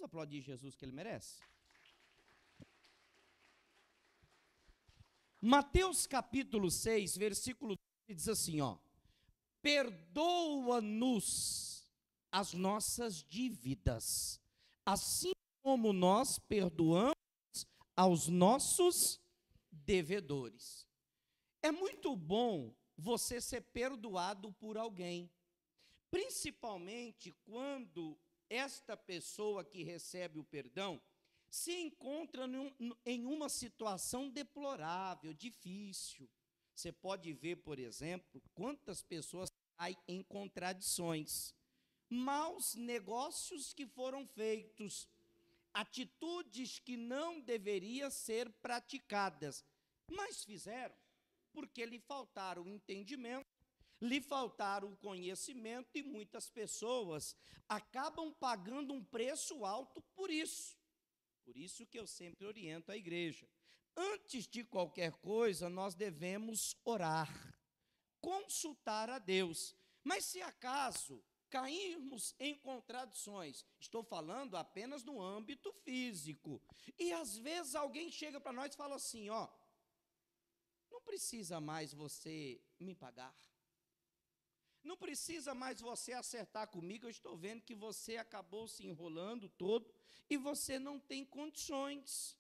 Vamos aplaudir Jesus, que ele merece? Mateus capítulo 6, versículo 12, diz assim, ó: perdoa-nos as nossas dívidas, assim como nós perdoamos aos nossos devedores. É muito bom você ser perdoado por alguém, principalmente quando esta pessoa que recebe o perdão se encontra em uma situação deplorável, difícil. Você pode ver, por exemplo, quantas pessoas caem em contradições, maus negócios que foram feitos, atitudes que não deveriam ser praticadas, mas fizeram, porque lhe faltaram o entendimento, lhe faltaram o conhecimento, e muitas pessoas acabam pagando um preço alto por isso. Por isso que eu sempre oriento a igreja: antes de qualquer coisa, nós devemos orar, consultar a Deus. Mas se acaso cairmos em contradições, estou falando apenas no âmbito físico, e às vezes alguém chega para nós e fala assim, ó, não precisa mais você me pagar, não precisa mais você acertar comigo, eu estou vendo que você acabou se enrolando todo, e você não tem condições,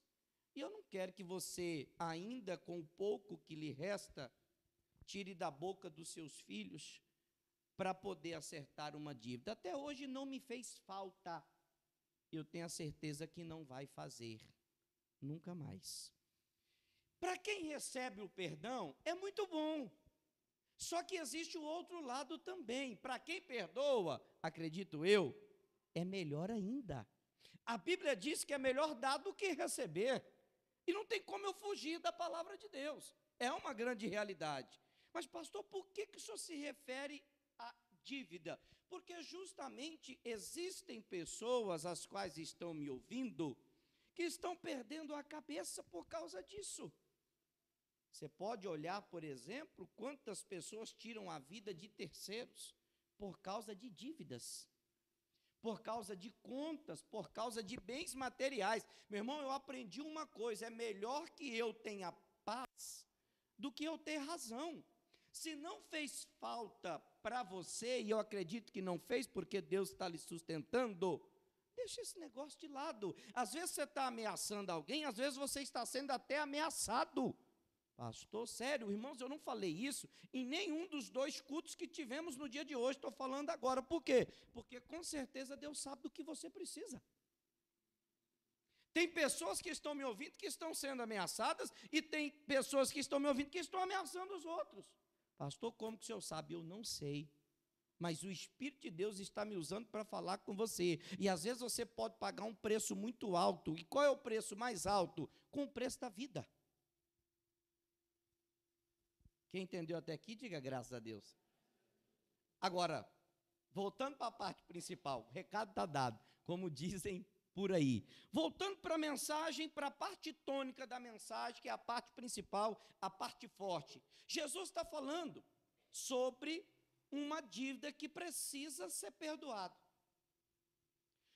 e eu não quero que você, ainda com o pouco que lhe resta, tire da boca dos seus filhos para poder acertar uma dívida. Até hoje não me fez falta, eu tenho a certeza que não vai fazer, nunca mais. Para quem recebe o perdão, é muito bom, só que existe o outro lado também. Para quem perdoa, acredito eu, é melhor ainda. A Bíblia diz que é melhor dar do que receber, e não tem como eu fugir da palavra de Deus, é uma grande realidade. Mas pastor, por que o senhor se refere à dívida? Porque justamente existem pessoas, as quais estão me ouvindo, que estão perdendo a cabeça por causa disso. Você pode olhar, por exemplo, quantas pessoas tiram a vida de terceiros por causa de dívidas, por causa de contas, por causa de bens materiais. Meu irmão, eu aprendi uma coisa: é melhor que eu tenha paz do que eu ter razão. Se não fez falta para você, e eu acredito que não fez, porque Deus está lhe sustentando, deixa esse negócio de lado. Às vezes você está ameaçando alguém, às vezes você está sendo até ameaçado. Pastor, sério, irmãos, eu não falei isso em nenhum dos 2 cultos que tivemos no dia de hoje, estou falando agora. Por quê? Porque com certeza Deus sabe do que você precisa. Tem pessoas que estão me ouvindo que estão sendo ameaçadas, e tem pessoas que estão me ouvindo que estão ameaçando os outros. Pastor, como que o senhor sabe? Eu não sei, mas o Espírito de Deus está me usando para falar com você, e às vezes você pode pagar um preço muito alto. E qual é o preço mais alto? Com o preço da vida. Quem entendeu até aqui, diga graças a Deus. Agora, voltando para a parte principal, o recado está dado, como dizem por aí. Voltando para a mensagem, para a parte tônica da mensagem, que é a parte principal, a parte forte. Jesus está falando sobre uma dívida que precisa ser perdoada.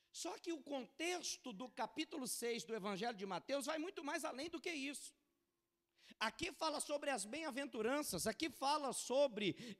Só que o contexto do capítulo 6 do Evangelho de Mateus vai muito mais além do que isso. Aqui fala sobre as bem-aventuranças, aqui fala sobre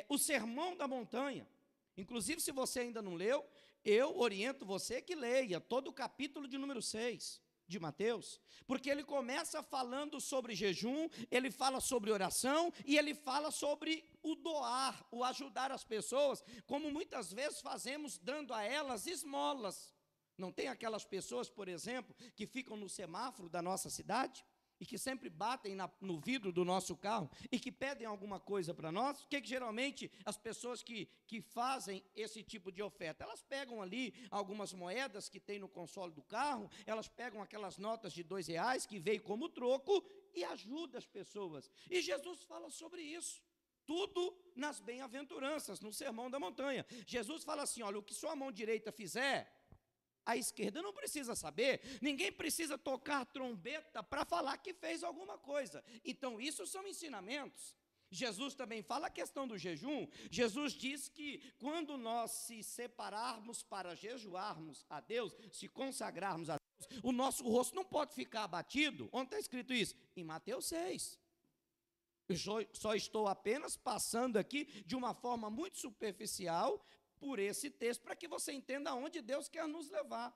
o sermão da montanha. Inclusive, se você ainda não leu, eu oriento você que leia todo o capítulo de número 6 de Mateus, porque ele começa falando sobre jejum, ele fala sobre oração, e ele fala sobre o doar, o ajudar as pessoas, como muitas vezes fazemos, dando a elas esmolas. Não tem aquelas pessoas, por exemplo, que ficam no semáforo da nossa cidade, e que sempre batem no vidro do nosso carro, e que pedem alguma coisa para nós? O que geralmente as pessoas que fazem esse tipo de oferta? Elas pegam ali algumas moedas que tem no console do carro, elas pegam aquelas notas de R$2 que veio como troco, e ajudam as pessoas. E Jesus fala sobre isso, tudo nas bem-aventuranças, no Sermão da Montanha. Jesus fala assim, olha, o que sua mão direita fizer, a esquerda não precisa saber, ninguém precisa tocar trombeta para falar que fez alguma coisa. Então, isso são ensinamentos. Jesus também fala a questão do jejum. Jesus diz que quando nós se separarmos para jejuarmos a Deus, se consagrarmos a Deus, o nosso rosto não pode ficar abatido. Onde está escrito isso? Em Mateus 6. Eu só estou apenas passando aqui de uma forma muito superficial por esse texto, para que você entenda aonde Deus quer nos levar.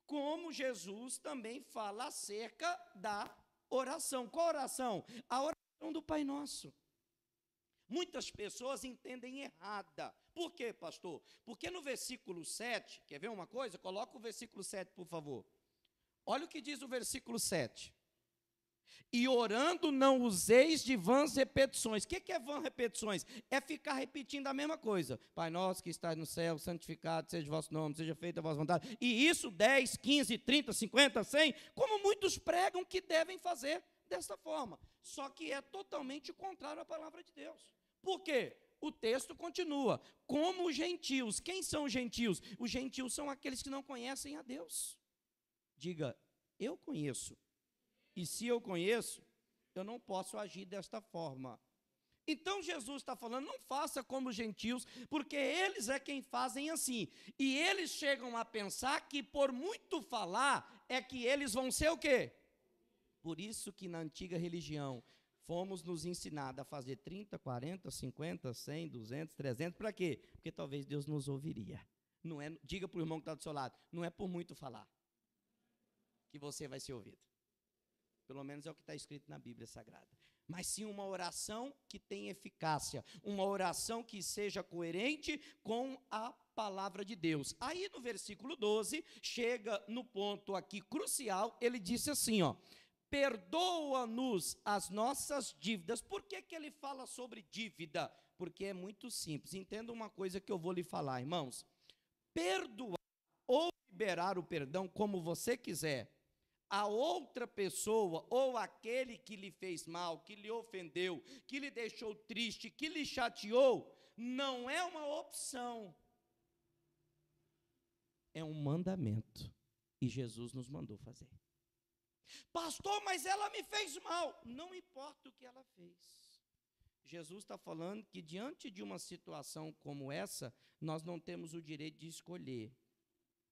Como Jesus também fala acerca da oração. Qual oração? A oração do Pai Nosso. Muitas pessoas entendem errada. Por quê, pastor? Porque no versículo 7, quer ver uma coisa? Coloca o versículo 7, por favor. Olha o que diz o versículo 7. E orando não useis de vãs repetições. O que é vãs repetições? É ficar repetindo a mesma coisa. Pai nosso que estás no céu, santificado seja o vosso nome, seja feita a vossa vontade. E isso 10, 15, 30, 50, 100, como muitos pregam que devem fazer desta forma. Só que é totalmente contrário à palavra de Deus. Por quê? O texto continua. Como os gentios. Quem são os gentios? Os gentios são aqueles que não conhecem a Deus. Diga, eu conheço. E se eu conheço, eu não posso agir desta forma. Então Jesus está falando, não faça como os gentios, porque eles é quem fazem assim. E eles chegam a pensar que por muito falar, é que eles vão ser o quê? Por isso que na antiga religião, fomos nos ensinados a fazer 30, 40, 50, 100, 200, 300, para quê? Porque talvez Deus nos ouviria. Não é, diga para o irmão que está do seu lado, não é por muito falar que você vai ser ouvido. Pelo menos é o que está escrito na Bíblia Sagrada. Mas sim uma oração que tem eficácia, uma oração que seja coerente com a palavra de Deus. Aí no versículo 12, chega no ponto aqui crucial, ele disse assim, ó, perdoa-nos as nossas dívidas. Por que ele fala sobre dívida? Porque é muito simples. Entenda uma coisa que eu vou lhe falar, irmãos. Perdoar ou liberar o perdão, como você quiser, a outra pessoa ou aquele que lhe fez mal, que lhe ofendeu, que lhe deixou triste, que lhe chateou, não é uma opção. É um mandamento. E Jesus nos mandou fazer. Pastor, mas ela me fez mal. Não importa o que ela fez. Jesus está falando que diante de uma situação como essa, nós não temos o direito de escolher,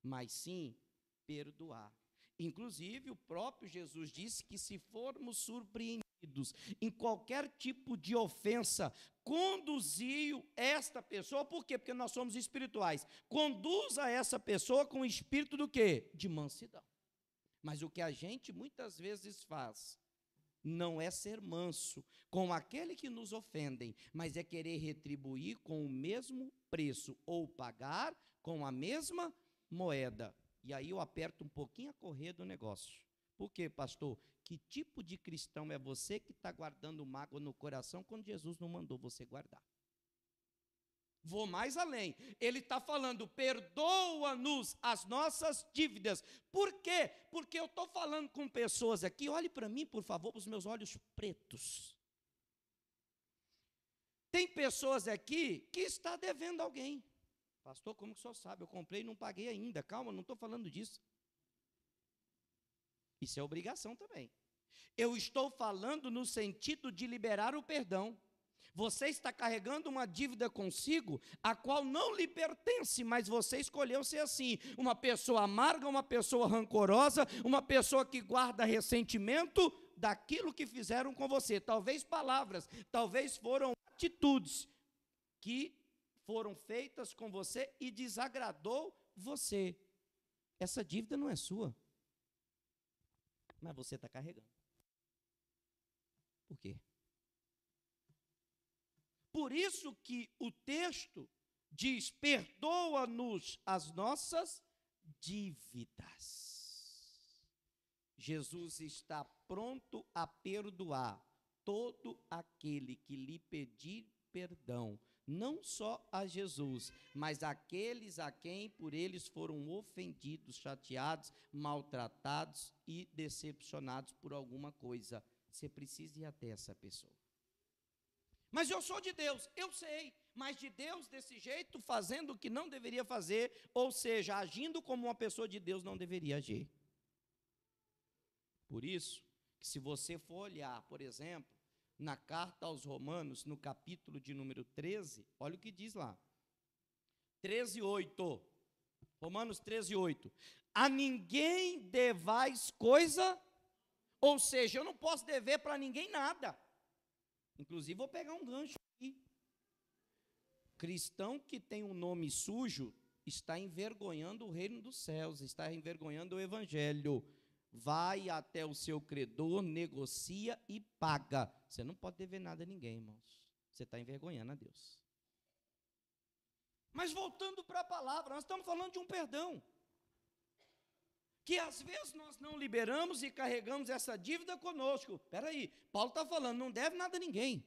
mas sim perdoar. Inclusive, o próprio Jesus disse que se formos surpreendidos em qualquer tipo de ofensa, conduziu esta pessoa, por quê? Porque nós somos espirituais. Conduza essa pessoa com o espírito do quê? De mansidão. Mas o que a gente muitas vezes faz não é ser manso com aquele que nos ofendem, mas é querer retribuir com o mesmo preço ou pagar com a mesma moeda. E aí eu aperto um pouquinho a correr do negócio. Por quê, pastor? Que tipo de cristão é você que está guardando mágoa no coração quando Jesus não mandou você guardar? Vou mais além. Ele está falando, perdoa-nos as nossas dívidas. Por quê? Porque eu estou falando com pessoas aqui, olhe para mim, por favor, para os meus olhos pretos. Tem pessoas aqui que está devendo alguém. Pastor, como que o senhor sabe? Eu comprei e não paguei ainda. Calma, não estou falando disso. Isso é obrigação também. Eu estou falando no sentido de liberar o perdão. Você está carregando uma dívida consigo, a qual não lhe pertence, mas você escolheu ser assim. Uma pessoa amarga, uma pessoa rancorosa, uma pessoa que guarda ressentimento daquilo que fizeram com você. Talvez palavras, talvez foram atitudes que foram feitas com você e desagradou você. Essa dívida não é sua, mas você está carregando. Por quê? Por isso que o texto diz, perdoa-nos as nossas dívidas. Jesus está pronto a perdoar todo aquele que lhe pedir perdão. Não só a Jesus, mas aqueles a quem por eles foram ofendidos, chateados, maltratados e decepcionados por alguma coisa. Você precisa ir até essa pessoa. Mas eu sou de Deus, eu sei, mas de Deus desse jeito, fazendo o que não deveria fazer, ou seja, agindo como uma pessoa de Deus não deveria agir. Por isso, que se você for olhar, por exemplo, na carta aos Romanos, no capítulo de número 13, olha o que diz lá. 13:8. Romanos 13:8. A ninguém devais coisa, ou seja, eu não posso dever para ninguém nada. Inclusive, vou pegar um gancho aqui. Cristão que tem um nome sujo está envergonhando o reino dos céus, está envergonhando o evangelho. Vai até o seu credor, negocia e paga. Você não pode dever nada a ninguém, irmãos. Você está envergonhando a Deus. Mas voltando para a palavra, nós estamos falando de um perdão. Que às vezes nós não liberamos e carregamos essa dívida conosco. Espera aí, Paulo está falando, não deve nada a ninguém.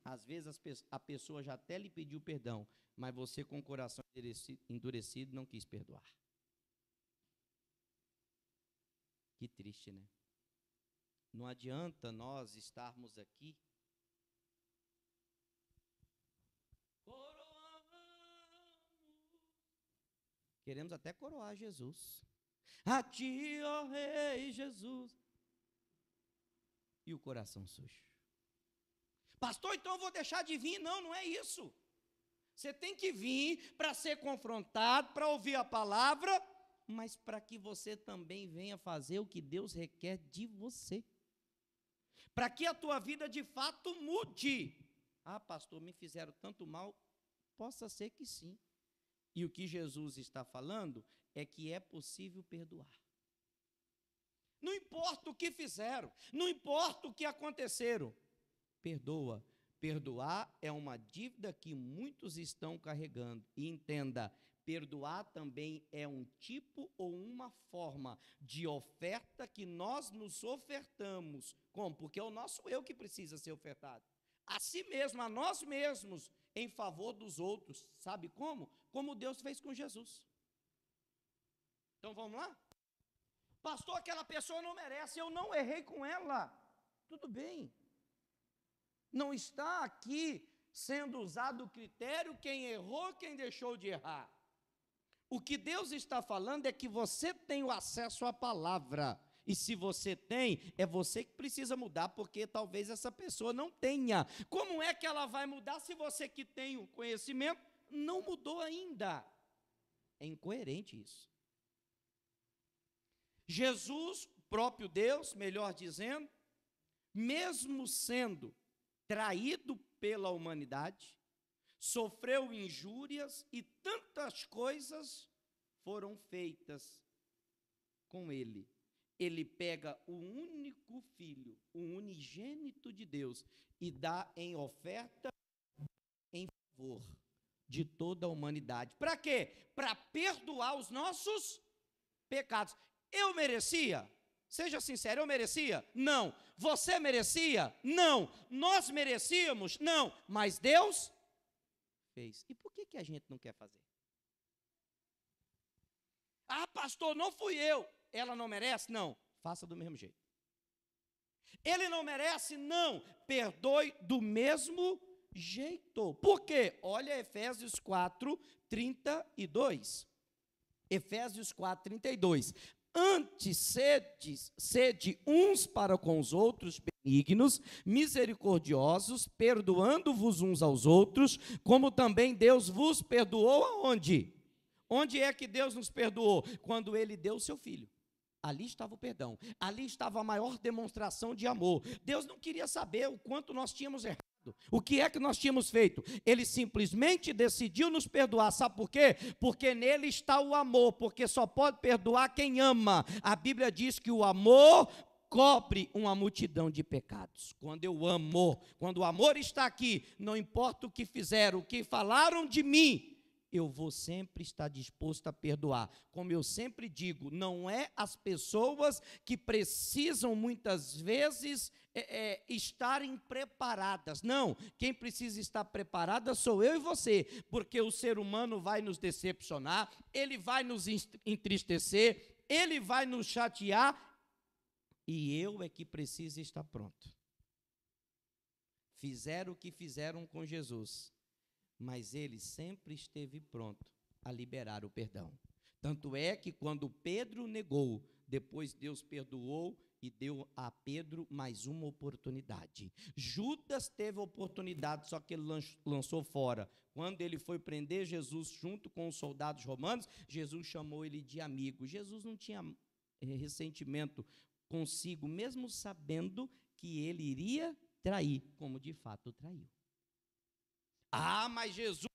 Às vezes a pessoa já até lhe pediu perdão, mas você com o coração endurecido não quis perdoar. Que triste, né? Não adianta nós estarmos aqui queremos até coroar Jesus. A ti, ó Rei Jesus. E o coração sujo. Pastor, então eu vou deixar de vir? Não, não é isso. Você tem que vir para ser confrontado, para ouvir a palavra, mas para que você também venha fazer o que Deus requer de você. Para que a tua vida de fato mude. Ah, pastor, me fizeram tanto mal. Possa ser que sim. E o que Jesus está falando é que é possível perdoar. Não importa o que fizeram, não importa o que aconteceram, perdoa. Perdoar é uma dívida que muitos estão carregando. E entenda, perdoar também é um tipo ou uma forma de oferta que nós nos ofertamos. Como? Porque é o nosso eu que precisa ser ofertado. A si mesmo, a nós mesmos, em favor dos outros. Sabe como? Como Deus fez com Jesus. Então vamos lá? Pastor, aquela pessoa não merece, eu não errei com ela. Tudo bem. Não está aqui sendo usado o critério quem errou, quem deixou de errar. O que Deus está falando é que você tem o acesso à palavra. E se você tem, é você que precisa mudar, porque talvez essa pessoa não tenha. Como é que ela vai mudar se você que tem o conhecimento não mudou ainda? É incoerente isso. Jesus, próprio Deus, melhor dizendo, mesmo sendo traído pela humanidade, sofreu injúrias e tantas coisas foram feitas com ele. Ele pega o único filho, o unigênito de Deus, e dá em oferta em favor de toda a humanidade. Para quê? Para perdoar os nossos pecados. Eu merecia? Seja sincero, eu merecia? Não. Você merecia? Não. Nós merecíamos? Não. Mas Deus fez. E por que a gente não quer fazer? Ah, pastor, não fui eu. Ela não merece? Não. Faça do mesmo jeito. Ele não merece? Não. Perdoe do mesmo jeito. Por quê? Olha Efésios 4:32. Efésios 4:32. Antes sede uns para com os outros benignos, misericordiosos, perdoando-vos uns aos outros, como também Deus vos perdoou aonde? Onde é que Deus nos perdoou? Quando Ele deu o seu Filho. Ali estava o perdão, ali estava a maior demonstração de amor. Deus não queria saber o quanto nós tínhamos errado. O que é que nós tínhamos feito? Ele simplesmente decidiu nos perdoar. Sabe por quê? Porque nele está o amor, porque só pode perdoar quem ama. A Bíblia diz que o amor cobre uma multidão de pecados. Quando eu amo, quando o amor está aqui, não importa o que fizeram, o que falaram de mim, eu vou sempre estar disposto a perdoar. Como eu sempre digo, não é as pessoas que precisam muitas vezes estarem preparadas. Não, quem precisa estar preparada sou eu e você, porque o ser humano vai nos decepcionar, ele vai nos entristecer, ele vai nos chatear, e eu é que preciso estar pronto. Fizeram o que fizeram com Jesus, mas ele sempre esteve pronto a liberar o perdão. Tanto é que quando Pedro negou, depois Deus perdoou e deu a Pedro mais uma oportunidade. Judas teve a oportunidade, só que ele lançou fora. Quando ele foi prender Jesus junto com os soldados romanos, Jesus chamou ele de amigo. Jesus não tinha ressentimento consigo, mesmo sabendo que ele iria trair, como de fato traiu. Ah, mas Jesus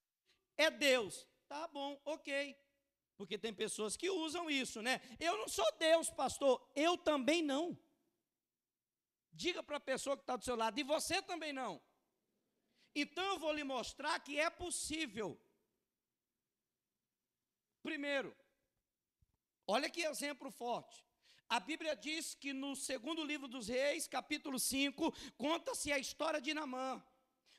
é Deus. Tá bom, ok. Porque tem pessoas que usam isso, né? Eu não sou Deus, pastor. Eu também não. Diga para a pessoa que está do seu lado, e você também não. Então eu vou lhe mostrar que é possível. Primeiro, olha que exemplo forte. A Bíblia diz que no segundo livro dos Reis, capítulo 5, conta-se a história de Naamã.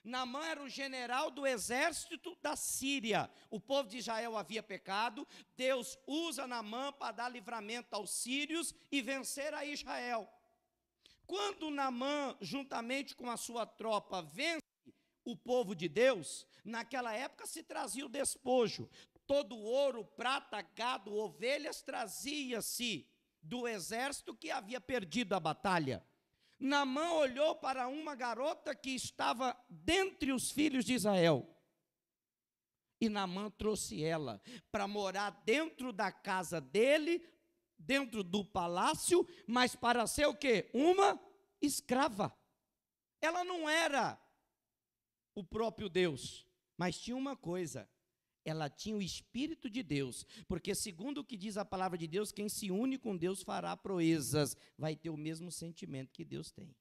Naamã era o general do exército da Síria. O povo de Israel havia pecado. Deus usa Naamã para dar livramento aos sírios e vencer a Israel. Quando Naamã, juntamente com a sua tropa, vence o povo de Deus, naquela época se trazia o despojo. Todo ouro, prata, gado, ovelhas trazia-se do exército que havia perdido a batalha. Naamã olhou para uma garota que estava dentre os filhos de Israel. E Naamã trouxe ela para morar dentro da casa dele, dentro do palácio, mas para ser o quê? Uma escrava. Ela não era o próprio Deus, mas tinha uma coisa: ela tinha o Espírito de Deus, porque segundo o que diz a palavra de Deus, quem se une com Deus fará proezas, vai ter o mesmo sentimento que Deus tem.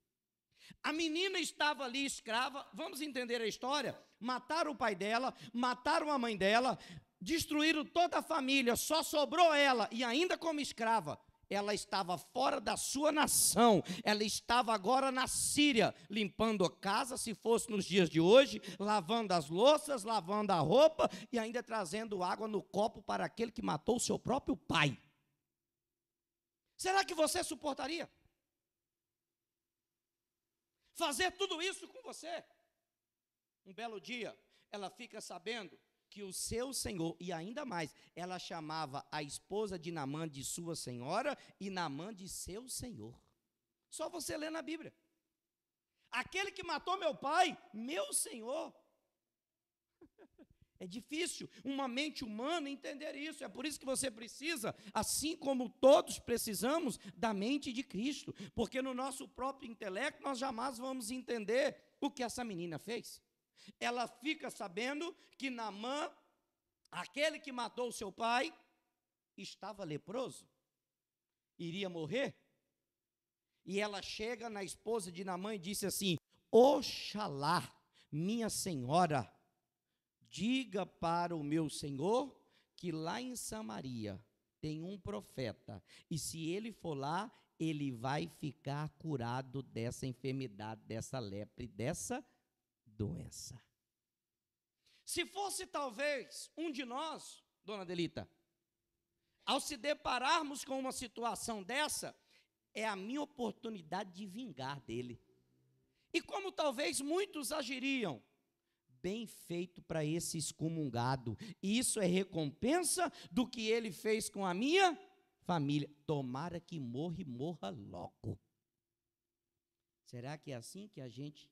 A menina estava ali escrava, vamos entender a história? Mataram o pai dela, mataram a mãe dela, destruíram toda a família, só sobrou ela, e ainda como escrava. Ela estava fora da sua nação, ela estava agora na Síria, limpando a casa, se fosse nos dias de hoje, lavando as louças, lavando a roupa e ainda trazendo água no copo para aquele que matou o seu próprio pai. Será que você suportaria fazer tudo isso com você? Um belo dia, ela fica sabendo que o seu senhor, e ainda mais, ela chamava a esposa de Naamã de sua senhora e Naamã de seu senhor. Só você lê na Bíblia. Aquele que matou meu pai, meu senhor. É difícil uma mente humana entender isso. É por isso que você precisa, assim como todos precisamos, da mente de Cristo. Porque no nosso próprio intelecto nós jamais vamos entender o que essa menina fez. Ela fica sabendo que Naamã, aquele que matou o seu pai, estava leproso, iria morrer. E ela chega na esposa de Naamã e disse assim: Oxalá, minha senhora, diga para o meu senhor que lá em Samaria tem um profeta, e se ele for lá, ele vai ficar curado dessa enfermidade, dessa lepra e dessa doença. Se fosse talvez um de nós, dona Delita, ao se depararmos com uma situação dessa, é a minha oportunidade de vingar dele. E como talvez muitos agiriam, bem feito para esse excomungado, isso é recompensa do que ele fez com a minha família, tomara que morra e morra logo. Será que é assim que a gente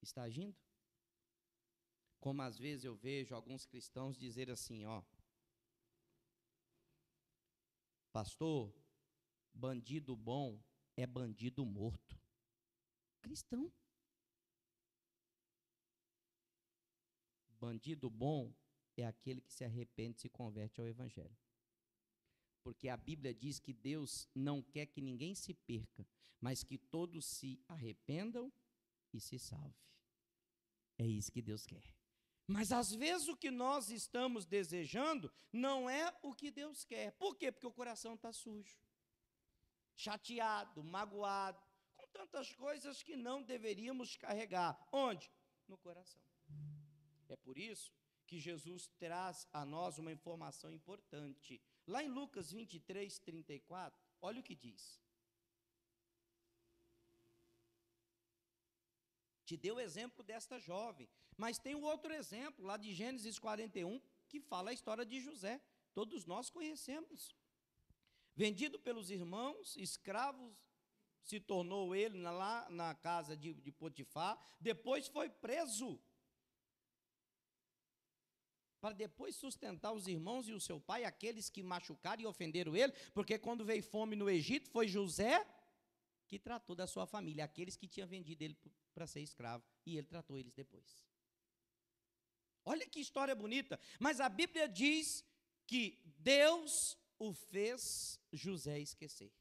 está agindo? Como às vezes eu vejo alguns cristãos dizer assim, ó, pastor, bandido bom é bandido morto. Cristão. Bandido bom é aquele que se arrepende e se converte ao Evangelho. Porque a Bíblia diz que Deus não quer que ninguém se perca, mas que todos se arrependam e se salvem. É isso que Deus quer. Mas às vezes o que nós estamos desejando não é o que Deus quer. Por quê? Porque o coração está sujo, chateado, magoado, com tantas coisas que não deveríamos carregar. Onde? No coração. É por isso que Jesus traz a nós uma informação importante. Lá em Lucas 23, 34, olha o que diz. Te deu o exemplo desta jovem, mas tem um outro exemplo, lá de Gênesis 41, que fala a história de José. Todos nós conhecemos. Vendido pelos irmãos, escravos, se tornou ele lá na casa de Potifar, depois foi preso, para depois sustentar os irmãos e o seu pai, aqueles que machucaram e ofenderam ele, porque quando veio fome no Egito, foi José que tratou da sua família, aqueles que tinham vendido ele para ser escravo, e ele tratou eles depois. Olha que história bonita, mas a Bíblia diz que Deus o fez José esquecer.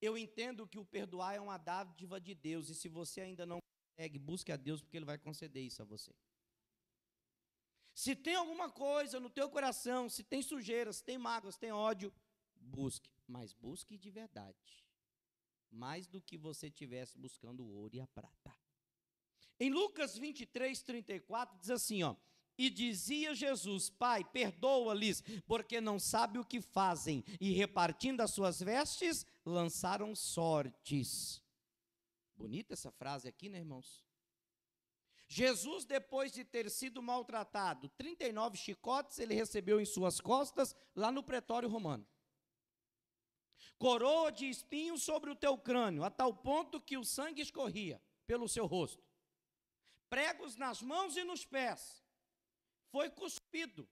Eu entendo que o perdoar é uma dádiva de Deus, e se você ainda não consegue, busque a Deus, porque Ele vai conceder isso a você. Se tem alguma coisa no teu coração, se tem sujeira, se tem mágoa, se tem ódio, busque, mas busque de verdade, mais do que você estivesse buscando o ouro e a prata. Em Lucas 23, 34, diz assim, ó, e dizia Jesus, Pai, perdoa-lhes, porque não sabe o que fazem. E repartindo as suas vestes, lançaram sortes. Bonita essa frase aqui, né, irmãos? Jesus, depois de ter sido maltratado, 39 chicotes ele recebeu em suas costas, lá no pretório romano. Coroa de espinhos sobre o teu crânio, a tal ponto que o sangue escorria pelo seu rosto. Pregos nas mãos e nos pés. Foi cuspido,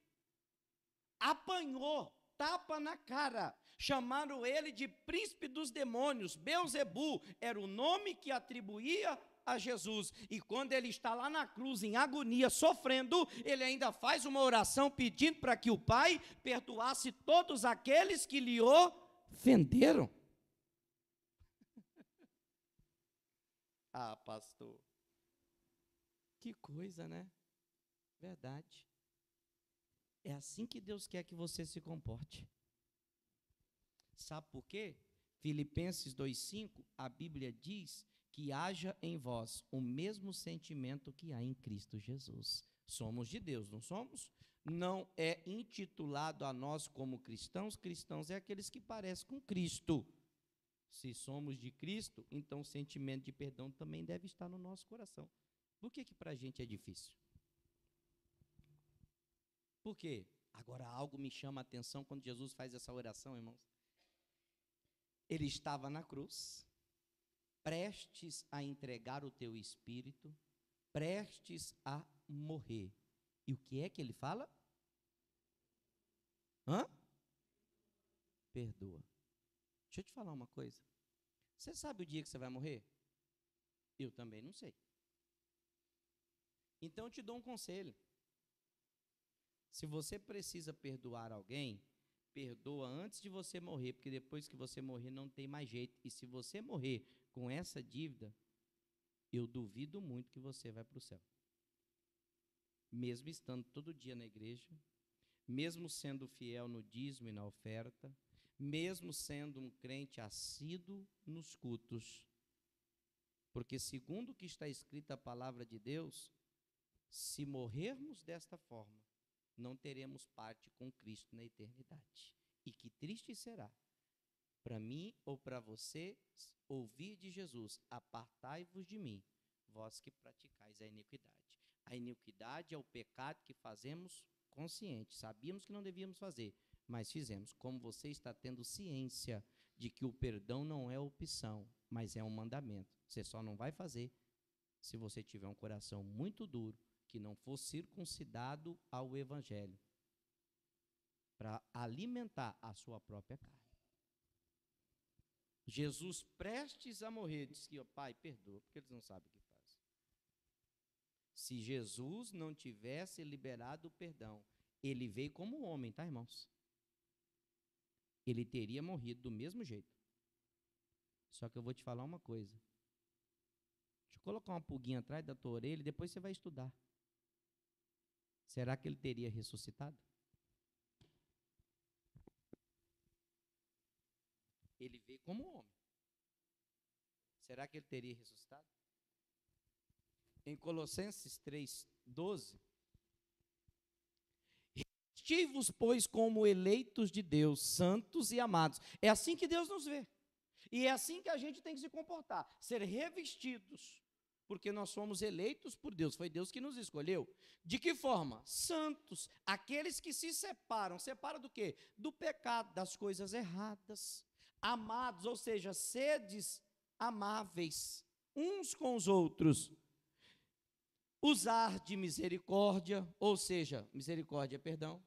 apanhou, tapa na cara, chamaram ele de príncipe dos demônios, Belzebu, era o nome que atribuía a Jesus, e quando ele está lá na cruz, em agonia, sofrendo, ele ainda faz uma oração pedindo para que o Pai perdoasse todos aqueles que lhe ofenderam. Ah, pastor, que coisa, né? Verdade. É assim que Deus quer que você se comporte. Sabe por quê? Filipenses 2,5, a Bíblia diz que haja em vós o mesmo sentimento que há em Cristo Jesus. Somos de Deus, não somos? Não é intitulado a nós como cristãos, cristãos é aqueles que parecem com Cristo. Se somos de Cristo, então o sentimento de perdão também deve estar no nosso coração. Por que para a gente é difícil? Por quê? Agora algo me chama a atenção quando Jesus faz essa oração, irmãos. Ele estava na cruz, prestes a entregar o teu espírito, prestes a morrer. E o que é que ele fala? Perdoa. Deixa eu te falar uma coisa. Você sabe o dia que você vai morrer? Eu também não sei. Então eu te dou um conselho. Se você precisa perdoar alguém, perdoa antes de você morrer, porque depois que você morrer não tem mais jeito. E se você morrer com essa dívida, eu duvido muito que você vai para o céu. Mesmo estando todo dia na igreja, mesmo sendo fiel no dízimo e na oferta, mesmo sendo um crente assíduo nos cultos. Porque segundo o que está escrito a palavra de Deus, se morrermos desta forma, não teremos parte com Cristo na eternidade. E que triste será, para mim ou para você, ouvir de Jesus, apartai-vos de mim, vós que praticais a iniquidade. A iniquidade é o pecado que fazemos consciente, sabíamos que não devíamos fazer, mas fizemos. Como você está tendo ciência de que o perdão não é opção, mas é um mandamento. Você só não vai fazer se você tiver um coração muito duro, que não for circuncidado ao Evangelho, para alimentar a sua própria carne. Jesus, prestes a morrer, disse que, Pai, perdoa, porque eles não sabem o que fazem. Se Jesus não tivesse liberado o perdão, ele veio como homem, tá, irmãos? Ele teria morrido do mesmo jeito. Só que eu vou te falar uma coisa. Deixa eu colocar uma pulguinha atrás da tua orelha e depois você vai estudar. Será que ele teria ressuscitado? Ele veio como homem. Será que ele teria ressuscitado? Em Colossenses 3:12, revesti-vos, pois, como eleitos de Deus, santos e amados. É assim que Deus nos vê. E é assim que a gente tem que se comportar, ser revestidos porque nós somos eleitos por Deus, foi Deus que nos escolheu. De que forma? Santos, aqueles que se separam. Separam do quê? Do pecado, das coisas erradas. Amados, ou seja, sedes amáveis uns com os outros. Usar de misericórdia, ou seja, misericórdia é perdão,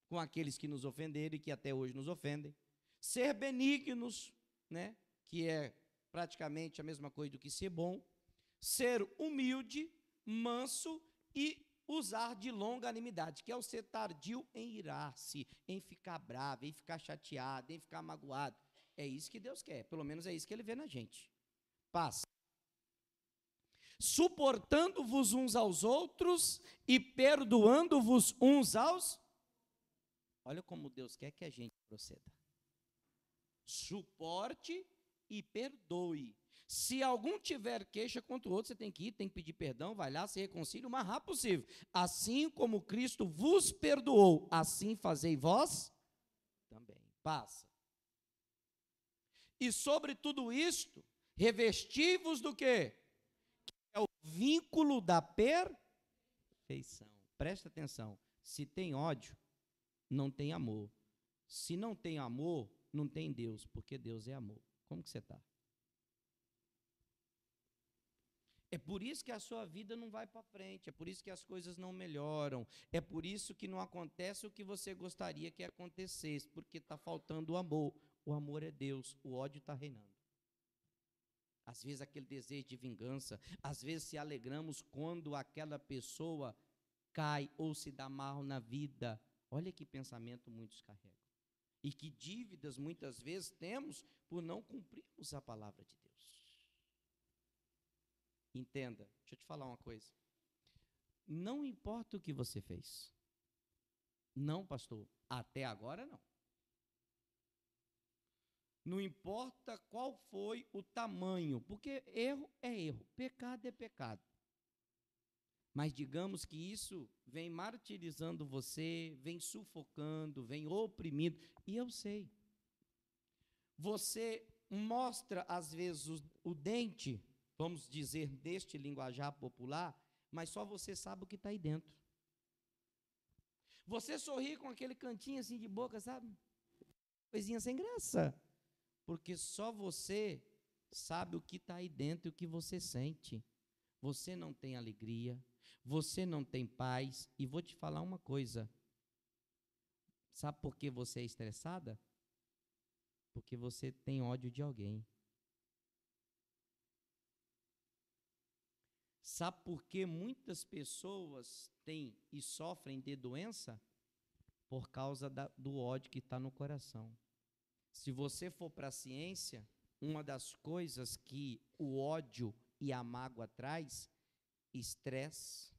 com aqueles que nos ofenderam e que até hoje nos ofendem. Ser benignos, né, que é praticamente a mesma coisa do que ser bom. Ser humilde, manso e usar de longanimidade, que é o ser tardio em irar-se, em ficar bravo, em ficar chateado, em ficar magoado. É isso que Deus quer, pelo menos é isso que Ele vê na gente. Paz. Suportando-vos uns aos outros e perdoando-vos uns aos... Olha como Deus quer que a gente proceda. Suporte e perdoe. Se algum tiver queixa contra o outro, você tem que ir, tem que pedir perdão, vai lá, se reconcilia o mais rápido possível. Assim como Cristo vos perdoou, assim fazei vós também. Passa. E sobre tudo isto, revesti-vos do quê? É o vínculo da perfeição. Presta atenção. Se tem ódio, não tem amor. Se não tem amor, não tem Deus, porque Deus é amor. Como que você está? É por isso que a sua vida não vai para frente, é por isso que as coisas não melhoram, é por isso que não acontece o que você gostaria que acontecesse, porque está faltando o amor. O amor é Deus, o ódio está reinando. Às vezes aquele desejo de vingança, às vezes se alegramos quando aquela pessoa cai ou se dá mal na vida. Olha que pensamento muitos carregam. E que dívidas muitas vezes temos por não cumprirmos a palavra de Deus. Entenda, deixa eu te falar uma coisa. Não importa o que você fez. Não, pastor, até agora não. Não importa qual foi o tamanho, porque erro é erro, pecado é pecado. Mas digamos que isso vem martirizando você, vem sufocando, vem oprimindo, e eu sei. Você mostra, às vezes, o dente, vamos dizer, deste linguajar popular, mas só você sabe o que está aí dentro. Você sorri com aquele cantinho assim de boca, sabe? Coisinha sem graça. Porque só você sabe o que está aí dentro e o que você sente. Você não tem alegria, você não tem paz. E vou te falar uma coisa. Sabe por que você é estressada? Porque você tem ódio de alguém. Sabe por que muitas pessoas têm e sofrem de doença? Por causa do ódio que está no coração. Se você for para a ciência, uma das coisas que o ódio e a mágoa traz, estresse,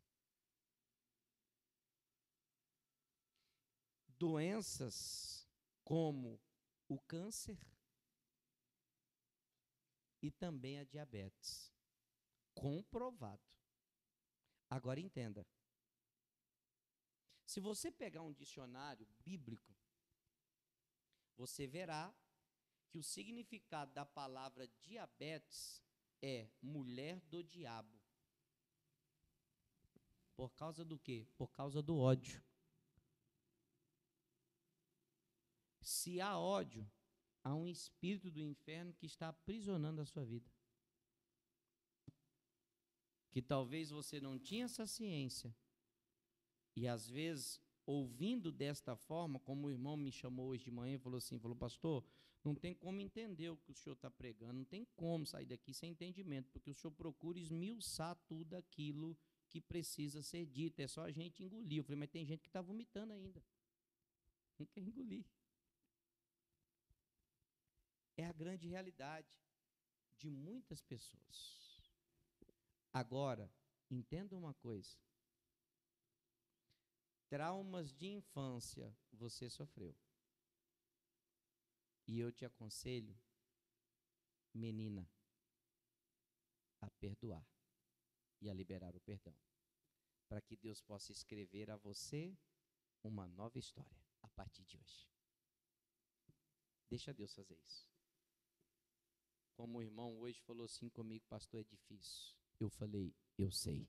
doenças como o câncer e também a diabetes. Comprovado. Agora entenda. Se você pegar um dicionário bíblico, você verá que o significado da palavra diabetes é mulher do diabo. Por causa do quê? Por causa do ódio. Se há ódio, há um espírito do inferno que está aprisionando a sua vida. Que talvez você não tinha essa ciência. E às vezes, ouvindo desta forma, como o irmão me chamou hoje de manhã e falou assim, pastor, não tem como entender o que o senhor está pregando, não tem como sair daqui sem entendimento, porque o senhor procura esmiuçar tudo aquilo que precisa ser dito, é só a gente engolir. Eu falei, mas tem gente que está vomitando ainda, não quer engolir. É a grande realidade de muitas pessoas. Agora, entenda uma coisa. Traumas de infância você sofreu. E eu te aconselho, menina, a perdoar e a liberar o perdão. Para que Deus possa escrever a você uma nova história a partir de hoje. Deixa Deus fazer isso. Como o irmão hoje falou assim comigo, pastor, é difícil. Eu falei, eu sei.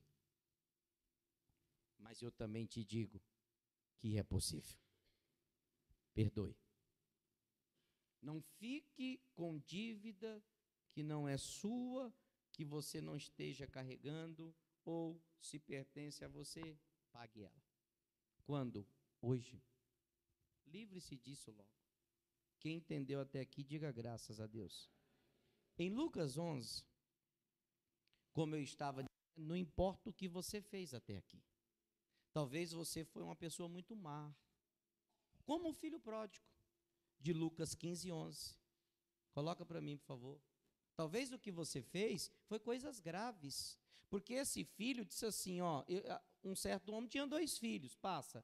Mas eu também te digo que é possível. Perdoe. Não fique com dívida que não é sua, que você não esteja carregando, ou se pertence a você, pague ela. Quando? Hoje. Livre-se disso logo. Quem entendeu até aqui, diga graças a Deus. Em Lucas 11, como eu estava dizendo, não importa o que você fez até aqui. Talvez você foi uma pessoa muito má, como o filho pródigo, de Lucas 15, 11. Coloca para mim, por favor. Talvez o que você fez foi coisas graves, porque esse filho disse assim, um certo homem tinha 2 filhos, passa.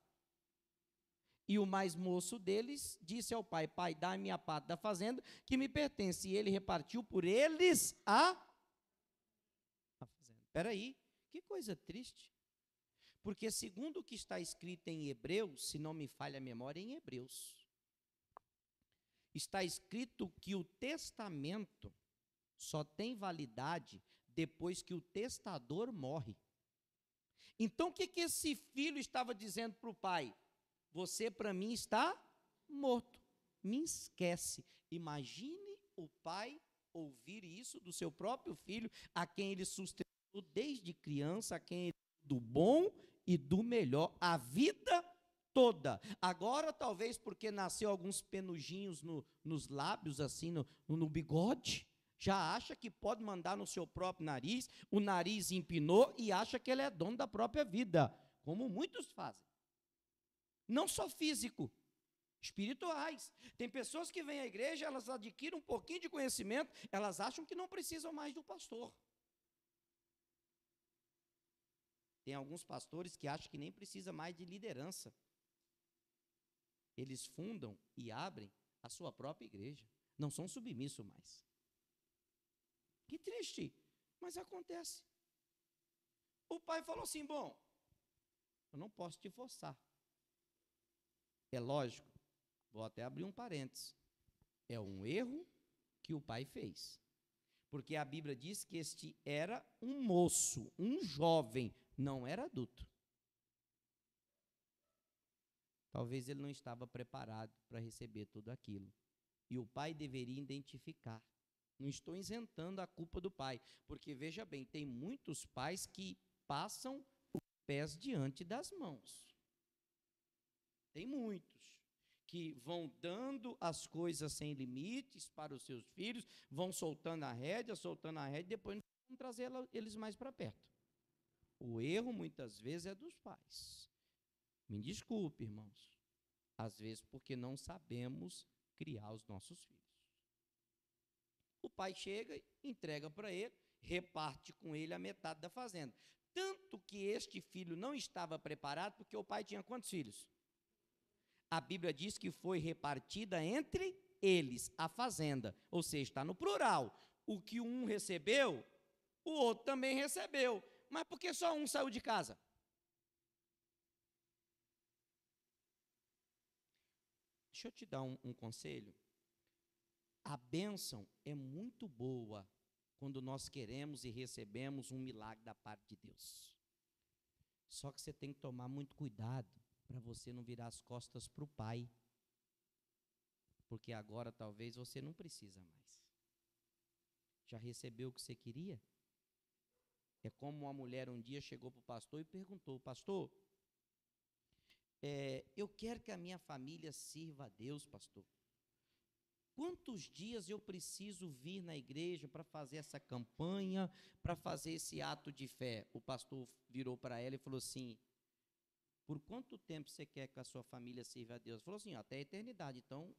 E o mais moço deles disse ao pai, pai, dá-me a parte da fazenda que me pertence. E ele repartiu por eles a fazenda. Espera aí, que coisa triste. Porque segundo o que está escrito em Hebreus, se não me falha a memória, em Hebreus, está escrito que o testamento só tem validade depois que o testador morre. Então, o que esse filho estava dizendo para o pai? Você, para mim, está morto. Me esquece. Imagine o pai ouvir isso do seu próprio filho, a quem ele sustentou desde criança, a quem ele deu do bom e do melhor, a vida toda. Agora, talvez porque nasceu alguns penujinhos nos lábios, assim, no bigode, já acha que pode mandar no seu próprio nariz, o nariz empinou e acha que ele é dono da própria vida, como muitos fazem. Não só físico, espirituais. Tem pessoas que vêm à igreja, elas adquirem um pouquinho de conhecimento, elas acham que não precisam mais do pastor. Tem alguns pastores que acham que nem precisa mais de liderança. Eles fundam e abrem a sua própria igreja. Não são submissos mais. Que triste, mas acontece. O pai falou assim, bom, eu não posso te forçar. É lógico, vou até abrir um parênteses, é um erro que o pai fez, porque a Bíblia diz que este era um moço, um jovem, não era adulto. Talvez ele não estava preparado para receber tudo aquilo, e o pai deveria identificar. Não estou isentando a culpa do pai, porque veja bem, tem muitos pais que passam os pés diante das mãos. Tem muitos que vão dando as coisas sem limites para os seus filhos, vão soltando a rédea, e depois não vão trazer eles mais para perto. O erro, muitas vezes, é dos pais. Me desculpe, irmãos. Às vezes, porque não sabemos criar os nossos filhos. O pai chega, entrega para ele, reparte com ele a metade da fazenda. Tanto que este filho não estava preparado, porque o pai tinha quantos filhos? A Bíblia diz que foi repartida entre eles, a fazenda, ou seja, está no plural. O que um recebeu, o outro também recebeu. Mas por que só um saiu de casa? Deixa eu te dar um conselho. A bênção é muito boa quando nós queremos e recebemos um milagre da parte de Deus. Só que você tem que tomar muito cuidado para você não virar as costas para o pai, porque agora talvez você não precisa mais. Já recebeu o que você queria? É como uma mulher um dia chegou para o pastor e perguntou, pastor, eu quero que a minha família sirva a Deus, pastor. Quantos dias eu preciso vir na igreja para fazer essa campanha, para fazer esse ato de fé? O pastor virou para ela e falou assim, por quanto tempo você quer que a sua família sirva a Deus? Falou assim, até a eternidade, então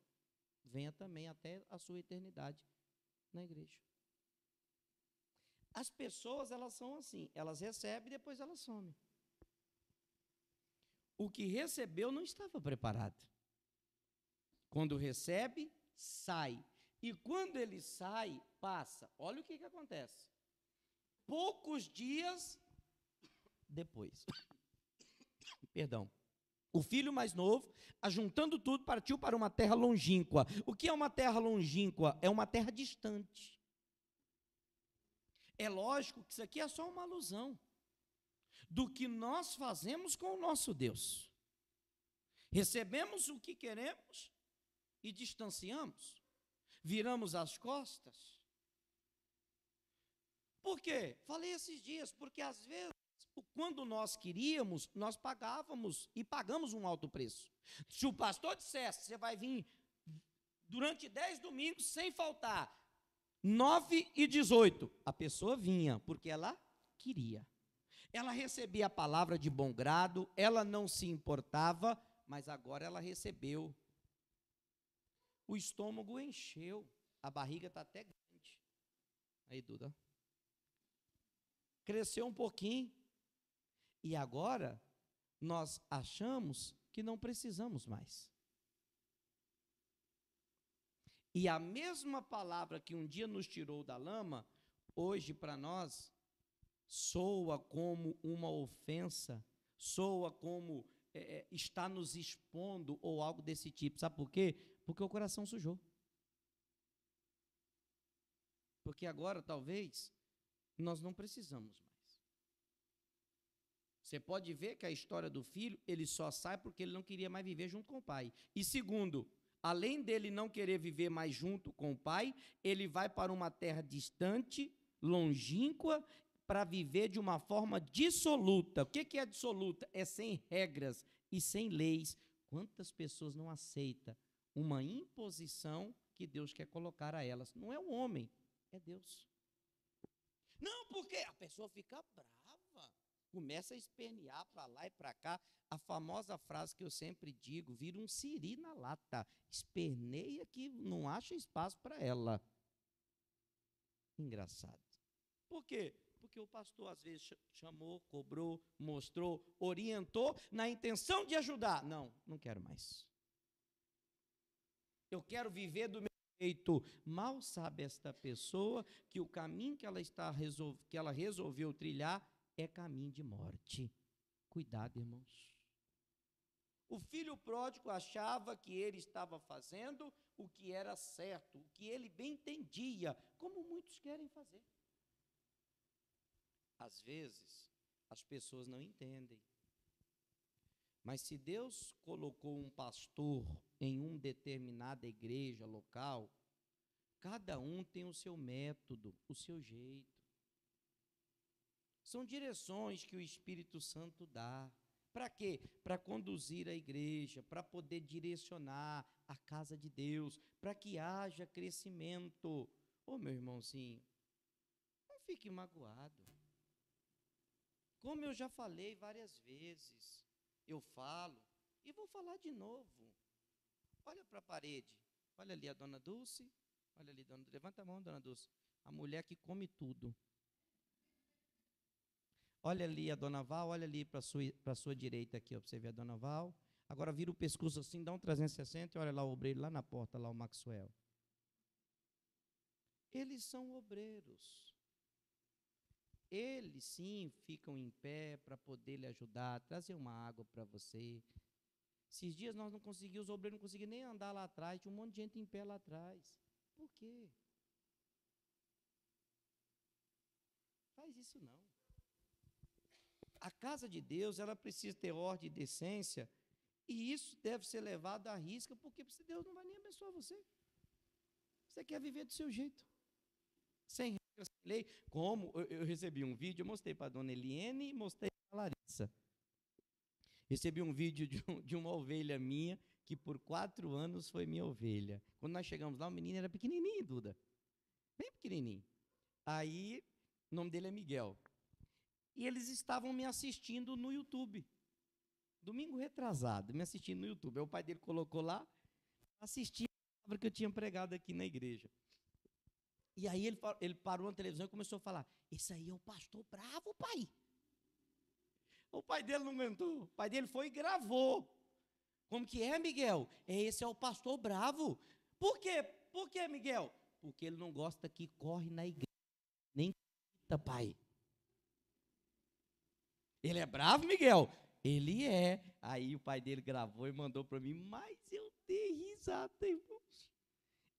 venha também até a sua eternidade na igreja. As pessoas, elas são assim, elas recebem e depois elas somem. O que recebeu não estava preparado. Quando recebe, sai. E quando ele sai, passa. Olha o que acontece. Poucos dias depois. Perdão. O filho mais novo, ajuntando tudo, partiu para uma terra longínqua. O que é uma terra longínqua? É uma terra distante. É lógico que isso aqui é só uma alusão do que nós fazemos com o nosso Deus. Recebemos o que queremos e distanciamos, viramos as costas. Por quê? Falei esses dias, porque às vezes, quando nós queríamos, nós pagávamos e pagamos um alto preço. Se o pastor dissesse, você vai vir durante 10 domingos sem faltar, 9 e 18, a pessoa vinha, porque ela queria. Ela recebia a palavra de bom grado, ela não se importava, mas agora ela recebeu. O estômago encheu, a barriga está até grande. Aí, Duda. Cresceu um pouquinho. E agora, nós achamos que não precisamos mais. E a mesma palavra que um dia nos tirou da lama, hoje para nós, soa como uma ofensa, soa como está nos expondo ou algo desse tipo. Sabe por quê? Porque o coração sujou. Porque agora, talvez, nós não precisamos mais. Você pode ver que a história do filho, ele só sai porque ele não queria mais viver junto com o pai. E segundo, além dele não querer viver mais junto com o pai, ele vai para uma terra distante, longínqua, para viver de uma forma dissoluta. O que é dissoluta? É sem regras e sem leis. Quantas pessoas não aceitam uma imposição que Deus quer colocar a elas? Não é o homem, é Deus. Não, porque a pessoa fica brava, começa a espernear para lá e para cá. A famosa frase que eu sempre digo, vira um siri na lata, esperneia que não acha espaço para ela. Engraçado. Por quê? Porque o pastor às vezes chamou, cobrou, mostrou, orientou, na intenção de ajudar. Não, não quero mais. Eu quero viver do meu jeito. Mal sabe esta pessoa que o caminho que ela resolveu trilhar é caminho de morte. Cuidado, irmãos. O filho pródigo achava que ele estava fazendo o que era certo, o que ele bem entendia, como muitos querem fazer. Às vezes, as pessoas não entendem. Mas se Deus colocou um pastor em uma determinada igreja local, cada um tem o seu método, o seu jeito. São direções que o Espírito Santo dá. Para quê? Para conduzir a igreja, para poder direcionar a casa de Deus, para que haja crescimento. Ô, meu irmãozinho, não fique magoado. Como eu já falei várias vezes, eu falo e vou falar de novo. Olha para a parede, olha ali a dona Dulce, olha ali, levanta a mão, dona Dulce, a mulher que come tudo. Olha ali a dona Val, olha ali para a sua direita aqui, ó, para você ver a dona Val. Agora vira o pescoço assim, dá um 360 e olha lá o obreiro lá na porta, lá o Maxwell. Eles são obreiros. Eles sim ficam em pé para poder lhe ajudar, trazer uma água para você. Esses dias nós não conseguimos, os obreiros não conseguiam nem andar lá atrás, tinha um monte de gente em pé lá atrás. Por quê? Faz isso não. A casa de Deus, ela precisa ter ordem e decência, e isso deve ser levado à risca, porque Deus não vai nem abençoar você. Você quer viver do seu jeito, sem regras, sem lei. Como eu recebi um vídeo, eu mostrei para a dona Eliene e mostrei para a Larissa. Recebi um vídeo de uma ovelha minha, que por 4 anos foi minha ovelha. Quando nós chegamos lá, o menino era pequenininho, Duda, bem pequenininho. Aí, o nome dele é Miguel. E eles estavam me assistindo no YouTube. Domingo retrasado, me assistindo no YouTube. Aí o pai dele colocou lá, assistia a palavra que eu tinha pregado aqui na igreja. E aí ele parou na televisão e começou a falar: esse aí é o pastor bravo, pai. O pai dele não aguentou. O pai dele foi e gravou. Como que é, Miguel? Esse é o pastor bravo. Por quê? Por quê, Miguel? Porque ele não gosta que corre na igreja. Nem grita, pai. Ele é bravo, Miguel? Ele é. Aí o pai dele gravou e mandou para mim, mas eu dei risada, irmãos.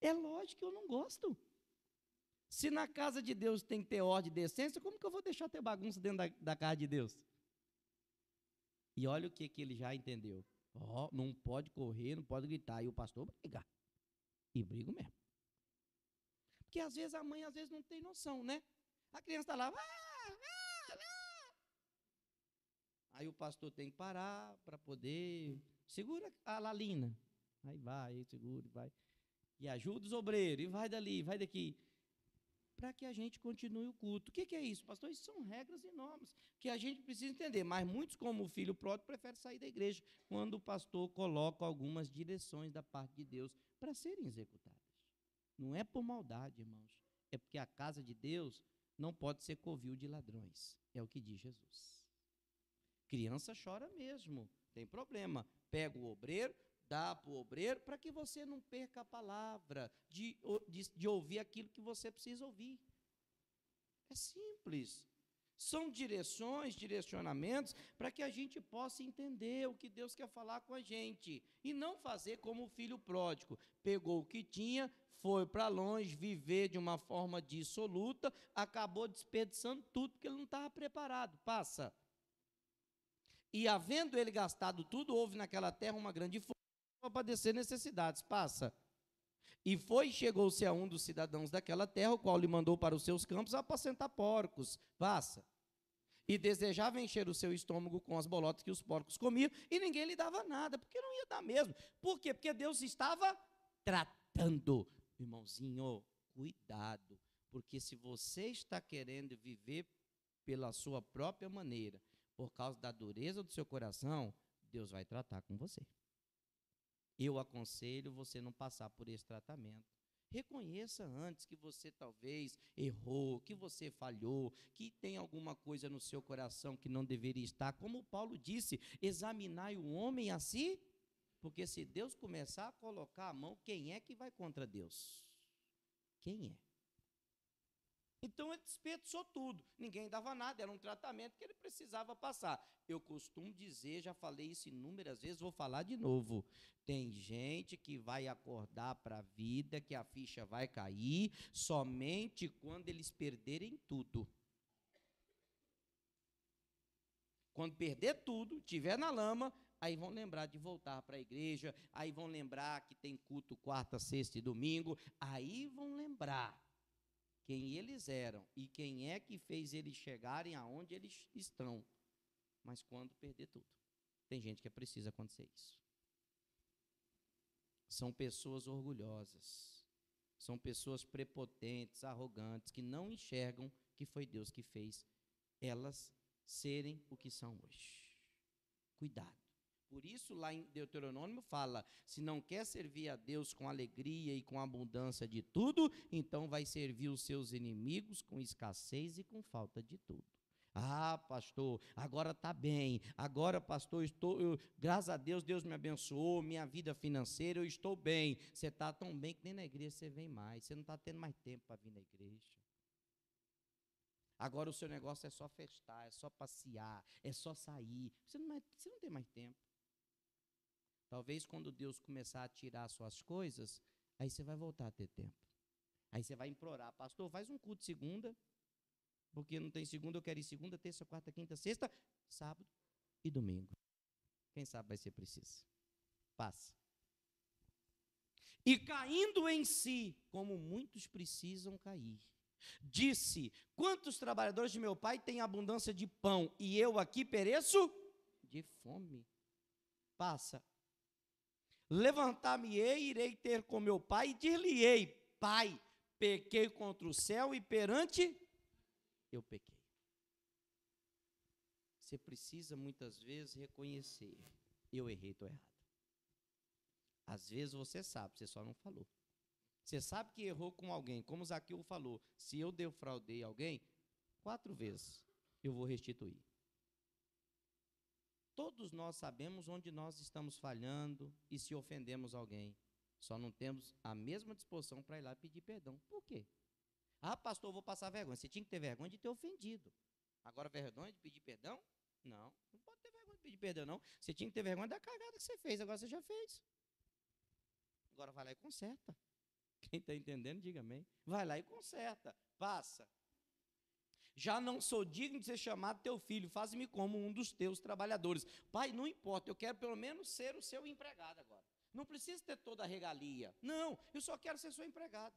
É lógico que eu não gosto. Se na casa de Deus tem que ter ordem e decência, como que eu vou deixar ter bagunça dentro da casa de Deus? E olha o que ele já entendeu. Não pode correr, não pode gritar. E o pastor briga. E briga mesmo. Porque às vezes a mãe não tem noção, né? A criança está lá. Aí o pastor tem que parar para poder. Segura a Lalina. Aí vai, segura, vai. E ajuda os obreiros, e vai dali, vai daqui. Para que a gente continue o culto. O que é isso, pastor? Isso são regras e normas que a gente precisa entender. Mas muitos, como o filho pródigo, preferem sair da igreja quando o pastor coloca algumas direções da parte de Deus para serem executadas. Não é por maldade, irmãos. É porque a casa de Deus não pode ser covil de ladrões. É o que diz Jesus. Criança chora mesmo, tem problema. Pega o obreiro, dá para o obreiro, para que você não perca a palavra, de ouvir aquilo que você precisa ouvir. É simples. São direcionamentos, para que a gente possa entender o que Deus quer falar com a gente. E não fazer como o filho pródigo. Pegou o que tinha, foi para longe, viver de uma forma dissoluta, acabou desperdiçando tudo, porque ele não estava preparado. Passa. E havendo ele gastado tudo, houve naquela terra uma grande fome para padecer necessidades. Passa. E chegou-se a um dos cidadãos daquela terra, o qual lhe mandou para os seus campos apacentar porcos. Passa. E desejava encher o seu estômago com as bolotas que os porcos comiam, e ninguém lhe dava nada, porque não ia dar mesmo. Por quê? Porque Deus estava tratando. Irmãozinho, cuidado, porque se você está querendo viver pela sua própria maneira, por causa da dureza do seu coração, Deus vai tratar com você. Eu aconselho você não passar por esse tratamento. Reconheça antes que você talvez errou, que você falhou, que tem alguma coisa no seu coração que não deveria estar. Como Paulo disse, examinai o homem a si, porque se Deus começar a colocar a mão, quem é que vai contra Deus? Quem é? Então ele desperdiçou tudo, ninguém dava nada, era um tratamento que ele precisava passar. Eu costumo dizer, já falei isso inúmeras vezes, vou falar de novo. Tem gente que vai acordar para a vida, que a ficha vai cair, somente quando eles perderem tudo. Quando perder tudo, estiver na lama, aí vão lembrar de voltar para a igreja, aí vão lembrar que tem culto quarta, sexta e domingo, aí vão lembrar quem eles eram e quem é que fez eles chegarem aonde eles estão. Mas quando perder tudo. Tem gente que precisa acontecer isso. São pessoas orgulhosas. São pessoas prepotentes, arrogantes, que não enxergam que foi Deus que fez elas serem o que são hoje. Cuidado. Por isso, lá em Deuteronômio fala, se não quer servir a Deus com alegria e com abundância de tudo, então vai servir os seus inimigos com escassez e com falta de tudo. Ah, pastor, agora está bem. Agora, pastor, graças a Deus, Deus me abençoou, minha vida financeira, eu estou bem. Você está tão bem que nem na igreja você vem mais. Você não está tendo mais tempo para vir na igreja. Agora o seu negócio é só festar, é só passear, é só sair. Você não tem mais tempo. Talvez quando Deus começar a tirar suas coisas, aí você vai voltar a ter tempo. Aí você vai implorar, pastor, faz um culto segunda, porque não tem segunda, eu quero ir segunda, terça, quarta, quinta, sexta, sábado e domingo. Quem sabe vai ser preciso. Passa. E caindo em si, como muitos precisam cair, disse, quantos trabalhadores de meu pai têm abundância de pão, e eu aqui pereço de fome? Passa. Levantar-me-ei, irei ter com meu pai, e dir-lhe-ei, pai, pequei contra o céu e perante eu pequei. Você precisa muitas vezes reconhecer, eu errei, estou errado. Às vezes você sabe, você só não falou. Você sabe que errou com alguém, como Zaqueu falou, se eu defraudei alguém, 4 vezes eu vou restituir. Todos nós sabemos onde nós estamos falhando e se ofendemos alguém. Só não temos a mesma disposição para ir lá pedir perdão. Por quê? Ah, pastor, eu vou passar vergonha. Você tinha que ter vergonha de ter ofendido. Agora, vergonha de pedir perdão? Não, não pode ter vergonha de pedir perdão, não. Você tinha que ter vergonha da cagada que você fez, agora você já fez. Agora vai lá e conserta. Quem está entendendo, diga amém. Vai lá e conserta, passa. Já não sou digno de ser chamado teu filho, faz-me como um dos teus trabalhadores. Pai, não importa, eu quero pelo menos ser o seu empregado agora. Não precisa ter toda a regalia. Não, eu só quero ser seu empregado.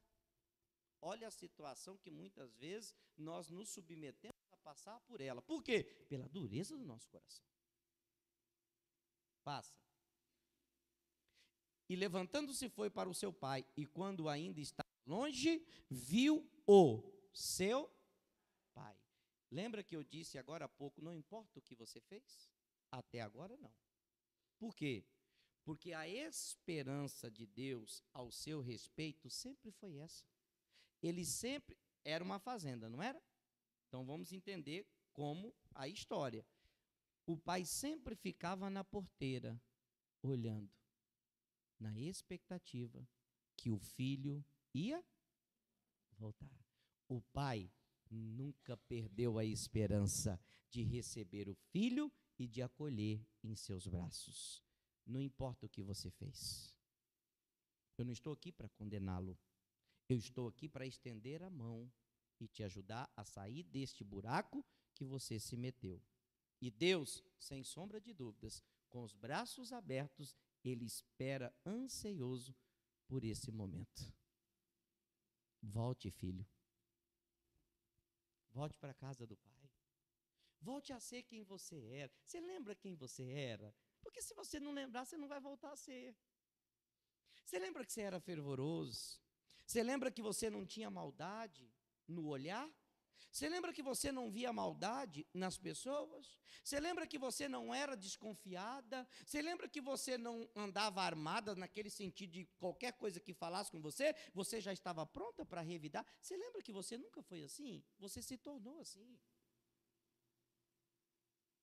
Olha a situação que muitas vezes nós nos submetemos a passar por ela. Por quê? Pela dureza do nosso coração. Passa. E levantando-se foi para o seu pai, e quando ainda estava longe, viu o seu pai. Lembra que eu disse agora há pouco, não importa o que você fez? Até agora não. Por quê? Porque a esperança de Deus ao seu respeito sempre foi essa. Ele sempre era uma fazenda, não era? Então vamos entender como a história. O pai sempre ficava na porteira, olhando, na expectativa que o filho ia voltar. O pai nunca perdeu a esperança de receber o filho e de acolher em seus braços. Não importa o que você fez. Eu não estou aqui para condená-lo. Eu estou aqui para estender a mão e te ajudar a sair deste buraco que você se meteu. E Deus, sem sombra de dúvidas, com os braços abertos, Ele espera ansioso por esse momento. Volte, filho. Volte para a casa do Pai. Volte a ser quem você era. Você lembra quem você era? Porque se você não lembrar, você não vai voltar a ser. Você lembra que você era fervoroso? Você lembra que você não tinha maldade no olhar? Você lembra que você não via maldade nas pessoas? Você lembra que você não era desconfiada? Você lembra que você não andava armada naquele sentido de qualquer coisa que falasse com você, você já estava pronta para revidar? Você lembra que você nunca foi assim? Você se tornou assim.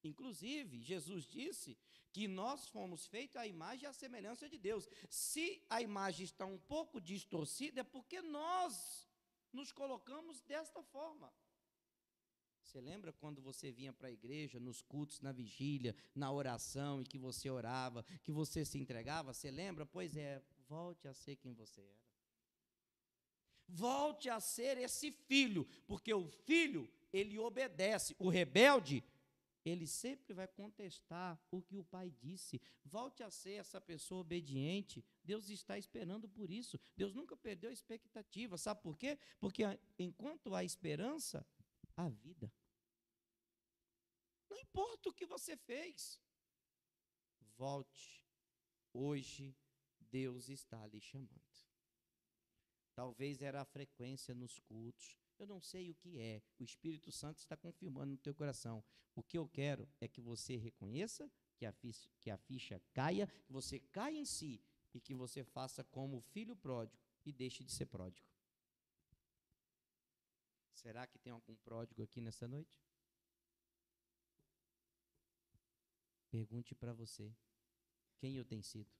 Inclusive, Jesus disse que nós fomos feitos à imagem e à semelhança de Deus. Se a imagem está um pouco distorcida, é porque nós nos colocamos desta forma. Você lembra quando você vinha para a igreja, nos cultos, na vigília, na oração, e que você orava, que você se entregava? Você lembra? Pois é, volte a ser quem você era. Volte a ser esse filho, porque o filho, ele obedece. O rebelde, ele sempre vai contestar o que o pai disse. Volte a ser essa pessoa obediente. Deus está esperando por isso. Deus nunca perdeu a expectativa. Sabe por quê? Porque enquanto há esperança, há vida. Não importa o que você fez. Volte. Hoje, Deus está lhe chamando. Talvez era a frequência nos cultos. Eu não sei o que é. O Espírito Santo está confirmando no teu coração. O que eu quero é que você reconheça, que a ficha caia, que você caia em si e que você faça como o filho pródigo e deixe de ser pródigo. Será que tem algum pródigo aqui nessa noite? Pergunte para você, quem eu tenho sido?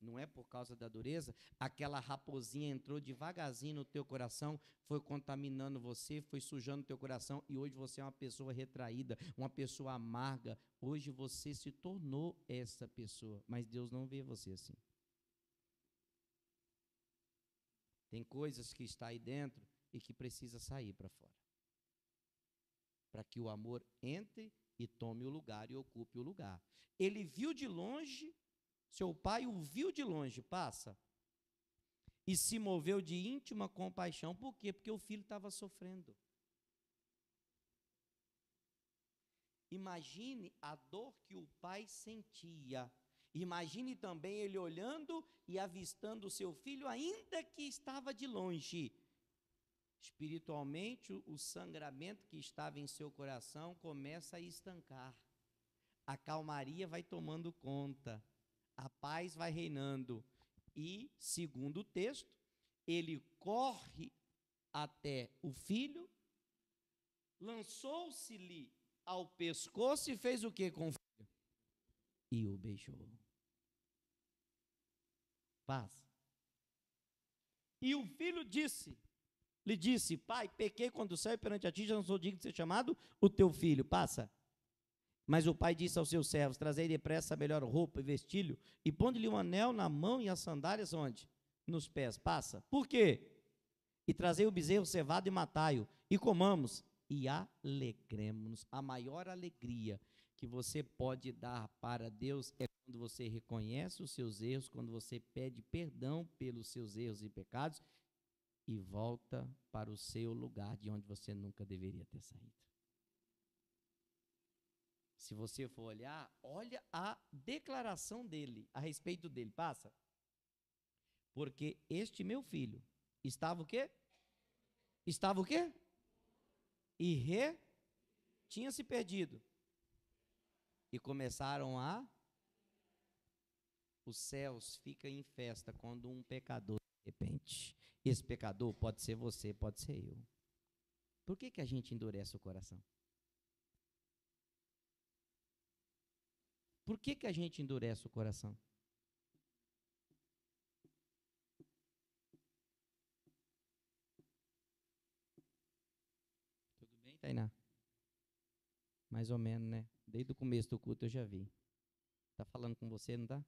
Não é por causa da dureza? Aquela raposinha entrou devagarzinho no teu coração, foi contaminando você, foi sujando o teu coração, e hoje você é uma pessoa retraída, uma pessoa amarga. Hoje você se tornou essa pessoa, mas Deus não vê você assim. Tem coisas que está aí dentro e que precisa sair para fora, para que o amor entre e tome o lugar e ocupe o lugar. Ele viu de longe, seu pai o viu de longe, passa, e se moveu de íntima compaixão. Por quê? Porque o filho estava sofrendo. Imagine a dor que o pai sentia. Imagine também ele olhando e avistando o seu filho, ainda que estava de longe. Espiritualmente, o sangramento que estava em seu coração começa a estancar. A calmaria vai tomando conta. A paz vai reinando. E, segundo o texto, ele corre até o filho, lançou-se-lhe ao pescoço e fez o que com o filho? E o beijou. Paz. E o filho lhe disse, pai, pequei contra o céu e perante a ti, já não sou digno de ser chamado o teu filho. Passa. Mas o pai disse aos seus servos, trazei depressa a melhor roupa e vestilho, e pondo-lhe um anel na mão e as sandálias onde? nos pés, passa. Por quê? E trazei o bezerro cevado e matai-o, e comamos, e alegremos-nos. A maior alegria que você pode dar para Deus é quando você reconhece os seus erros, quando você pede perdão pelos seus erros e pecados, e volta para o seu lugar de onde você nunca deveria ter saído. Se você for olhar, olha a declaração dele, a respeito dele, passa. Porque este meu filho estava o quê? Estava o quê? Tinha se perdido. E começaram os céus ficam em festa quando um pecador, de repente, esse pecador pode ser você, pode ser eu. Por que a gente endurece o coração? Por que a gente endurece o coração? Tudo bem, Tainá? Mais ou menos, né? Desde o começo do culto eu já vi. Tá falando com você, não tá?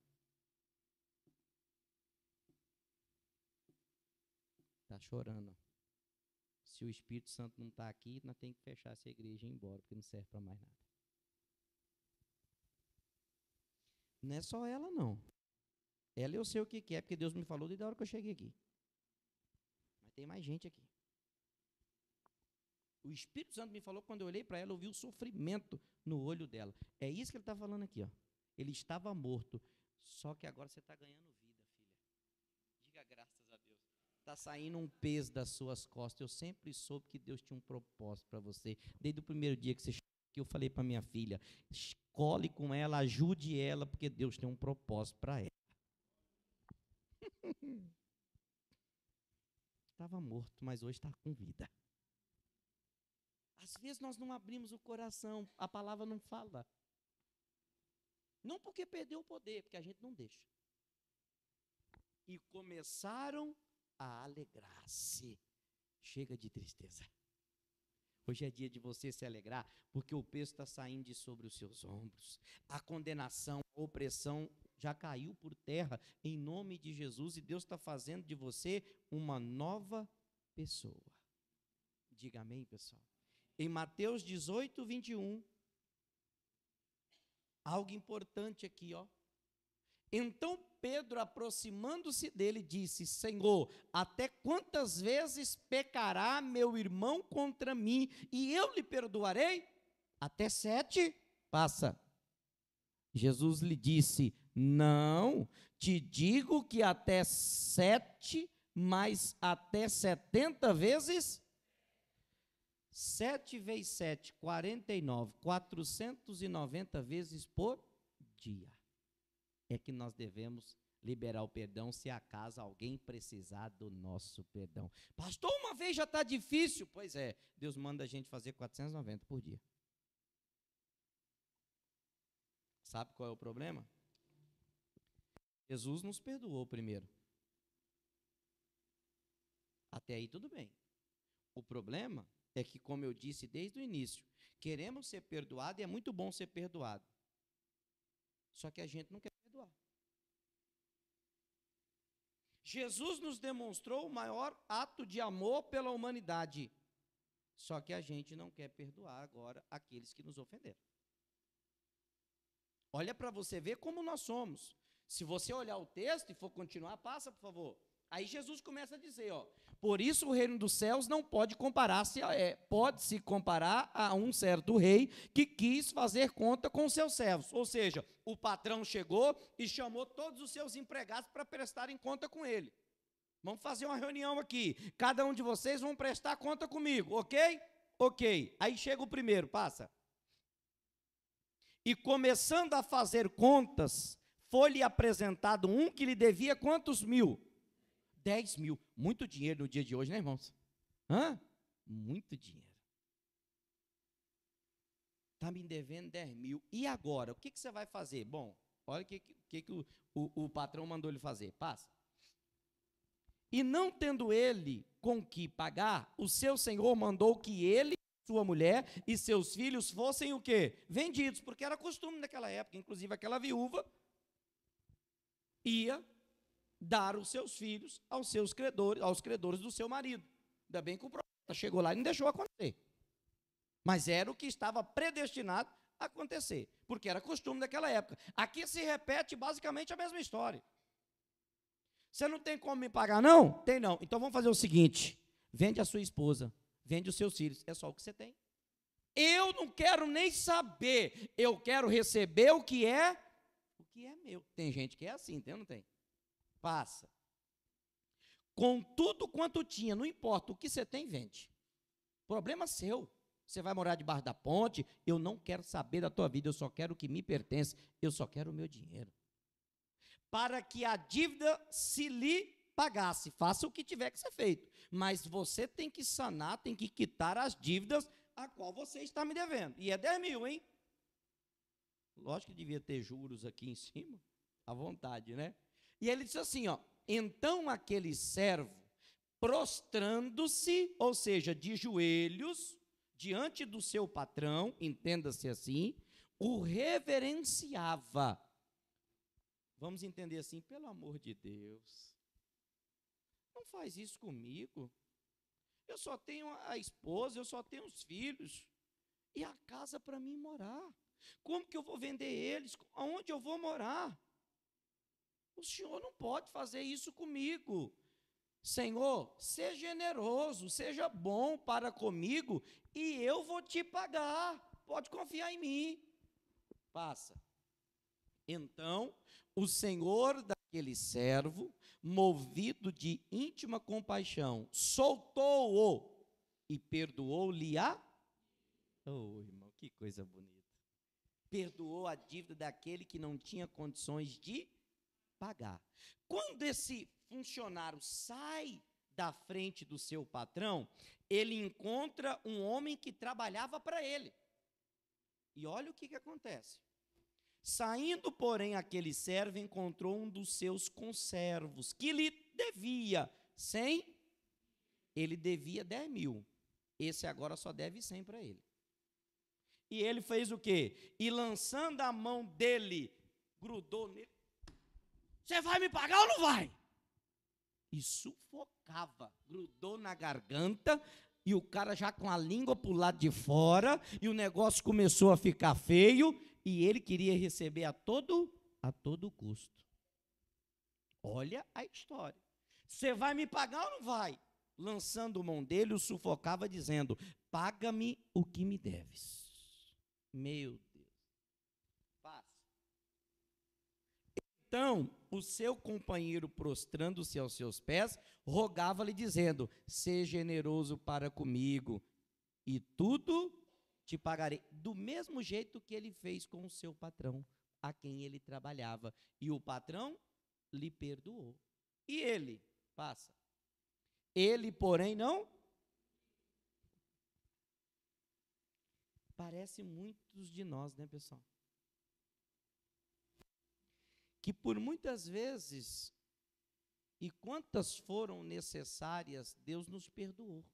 Tá chorando. Se o Espírito Santo não está aqui, nós temos que fechar essa igreja e ir embora, porque não serve para mais nada. Não é só ela, não. Ela eu sei o que é, porque Deus me falou desde a hora que eu cheguei aqui. Mas tem mais gente aqui. O Espírito Santo me falou, quando eu olhei para ela, eu vi o sofrimento no olho dela. É isso que ele está falando aqui, ó. Ele estava morto, só que agora você está ganhando vida, filha. Diga graças a Deus. Está saindo um peso das suas costas. Eu sempre soube que Deus tinha um propósito para você. Desde o primeiro dia que você chegou aqui, eu falei para minha filha, escolhe com ela, ajude ela, porque Deus tem um propósito para ela. Estava morto, mas hoje está com vida. Às vezes nós não abrimos o coração, a palavra não fala. Não porque perdeu o poder, porque a gente não deixa. E começaram a alegrar-se. Chega de tristeza. Hoje é dia de você se alegrar, porque o peso está saindo de sobre os seus ombros. A condenação, a opressão já caiu por terra em nome de Jesus, e Deus está fazendo de você uma nova pessoa. Diga amém, pessoal. Em Mateus 18, 21, algo importante aqui, ó. Então Pedro, aproximando-se dele, disse, Senhor, até quantas vezes pecará meu irmão contra mim, e eu lhe perdoarei? Até 7? Passa. Jesus lhe disse, não, te digo que até 7, mas até 70 vezes 7 vezes 7, 49, 490 vezes por dia. É que nós devemos liberar o perdão se acaso alguém precisar do nosso perdão. Pastor, uma vez já está difícil. Pois é, Deus manda a gente fazer 490 por dia. Sabe qual é o problema? Jesus nos perdoou primeiro. Até aí tudo bem. O problema é que, como eu disse desde o início, queremos ser perdoados e é muito bom ser perdoado. Só que a gente não quer perdoar. Jesus nos demonstrou o maior ato de amor pela humanidade. Só que a gente não quer perdoar agora aqueles que nos ofenderam. Olha para você ver como nós somos. Se você olhar o texto e for continuar, passa, por favor. Aí Jesus começa a dizer, ó, por isso o reino dos céus não pode comparar-se, pode-se comparar a um certo rei que quis fazer conta com seus servos. Ou seja, o patrão chegou e chamou todos os seus empregados para prestarem conta com ele. Vamos fazer uma reunião aqui. Cada um de vocês vão prestar conta comigo, ok? Ok. Aí chega o primeiro, passa. E começando a fazer contas, foi-lhe apresentado um que lhe devia quantos mil? 10 mil. Muito dinheiro no dia de hoje, né, irmãos? Muito dinheiro. Está me devendo 10 mil. E agora? O que você vai fazer? Bom, olha o que o patrão mandou ele fazer. Passa. E não tendo ele com que pagar, o seu senhor mandou que ele, sua mulher e seus filhos fossem o quê? Vendidos, porque era costume naquela época. Inclusive aquela viúva ia dar os seus filhos aos credores do seu marido. Ainda bem que o profeta chegou lá e não deixou acontecer. Mas era o que estava predestinado a acontecer, porque era costume daquela época. Aqui se repete basicamente a mesma história. Você não tem como me pagar, não? Tem não. Então vamos fazer o seguinte: vende a sua esposa, vende os seus filhos, é só o que você tem. Eu não quero nem saber, eu quero receber o que é meu. Tem gente que é assim, tem ou não tem? Passa. Com tudo quanto tinha, não importa o que você tem, vende. Problema seu. Você vai morar debaixo da ponte, eu não quero saber da tua vida, eu só quero o que me pertence, eu só quero o meu dinheiro. Para que a dívida se lhe pagasse, faça o que tiver que ser feito, mas você tem que sanar, tem que quitar as dívidas a qual você está me devendo, e é 10 mil, hein? Lógico que devia ter juros aqui em cima, à vontade, né? E ele disse assim, ó, então aquele servo, prostrando-se, ou seja, de joelhos, diante do seu patrão, entenda-se assim, o reverenciava. Vamos entender assim, pelo amor de Deus, não faz isso comigo. Eu só tenho a esposa, eu só tenho os filhos, e a casa para mim morar. Como que eu vou vender eles? Aonde eu vou morar? O Senhor não pode fazer isso comigo. Senhor, seja generoso, seja bom para comigo, e eu vou te pagar. Pode confiar em mim. Passa. Então, o Senhor daquele servo, movido de íntima compaixão, soltou-o e perdoou-lhe a... Oh, irmão, que coisa bonita. Perdoou a dívida daquele que não tinha condições de pagar. Quando esse funcionário sai da frente do seu patrão, ele encontra um homem que trabalhava para ele. E olha o que acontece. Saindo, porém, aquele servo encontrou um dos seus conservos, que lhe devia 100, ele devia 10 mil. Esse agora só deve 100 para ele. E ele fez o quê? E lançando a mão dele, grudou nele. Você vai me pagar ou não vai? E sufocava, grudou na garganta, e o cara já com a língua para o lado de fora, e o negócio começou a ficar feio, e ele queria receber a todo custo. Olha a história. Você vai me pagar ou não vai? Lançando mão dele, o sufocava, dizendo, paga-me o que me deves. Meu Deus. Passa. Então, o seu companheiro, prostrando-se aos seus pés, rogava-lhe, dizendo, seja generoso para comigo, e tudo te pagarei. Do mesmo jeito que ele fez com o seu patrão, a quem ele trabalhava. E o patrão lhe perdoou. E ele, passa. Ele, porém, não. Parece muitos de nós, né, pessoal? Que por muitas vezes, e quantas foram necessárias, Deus nos perdoou.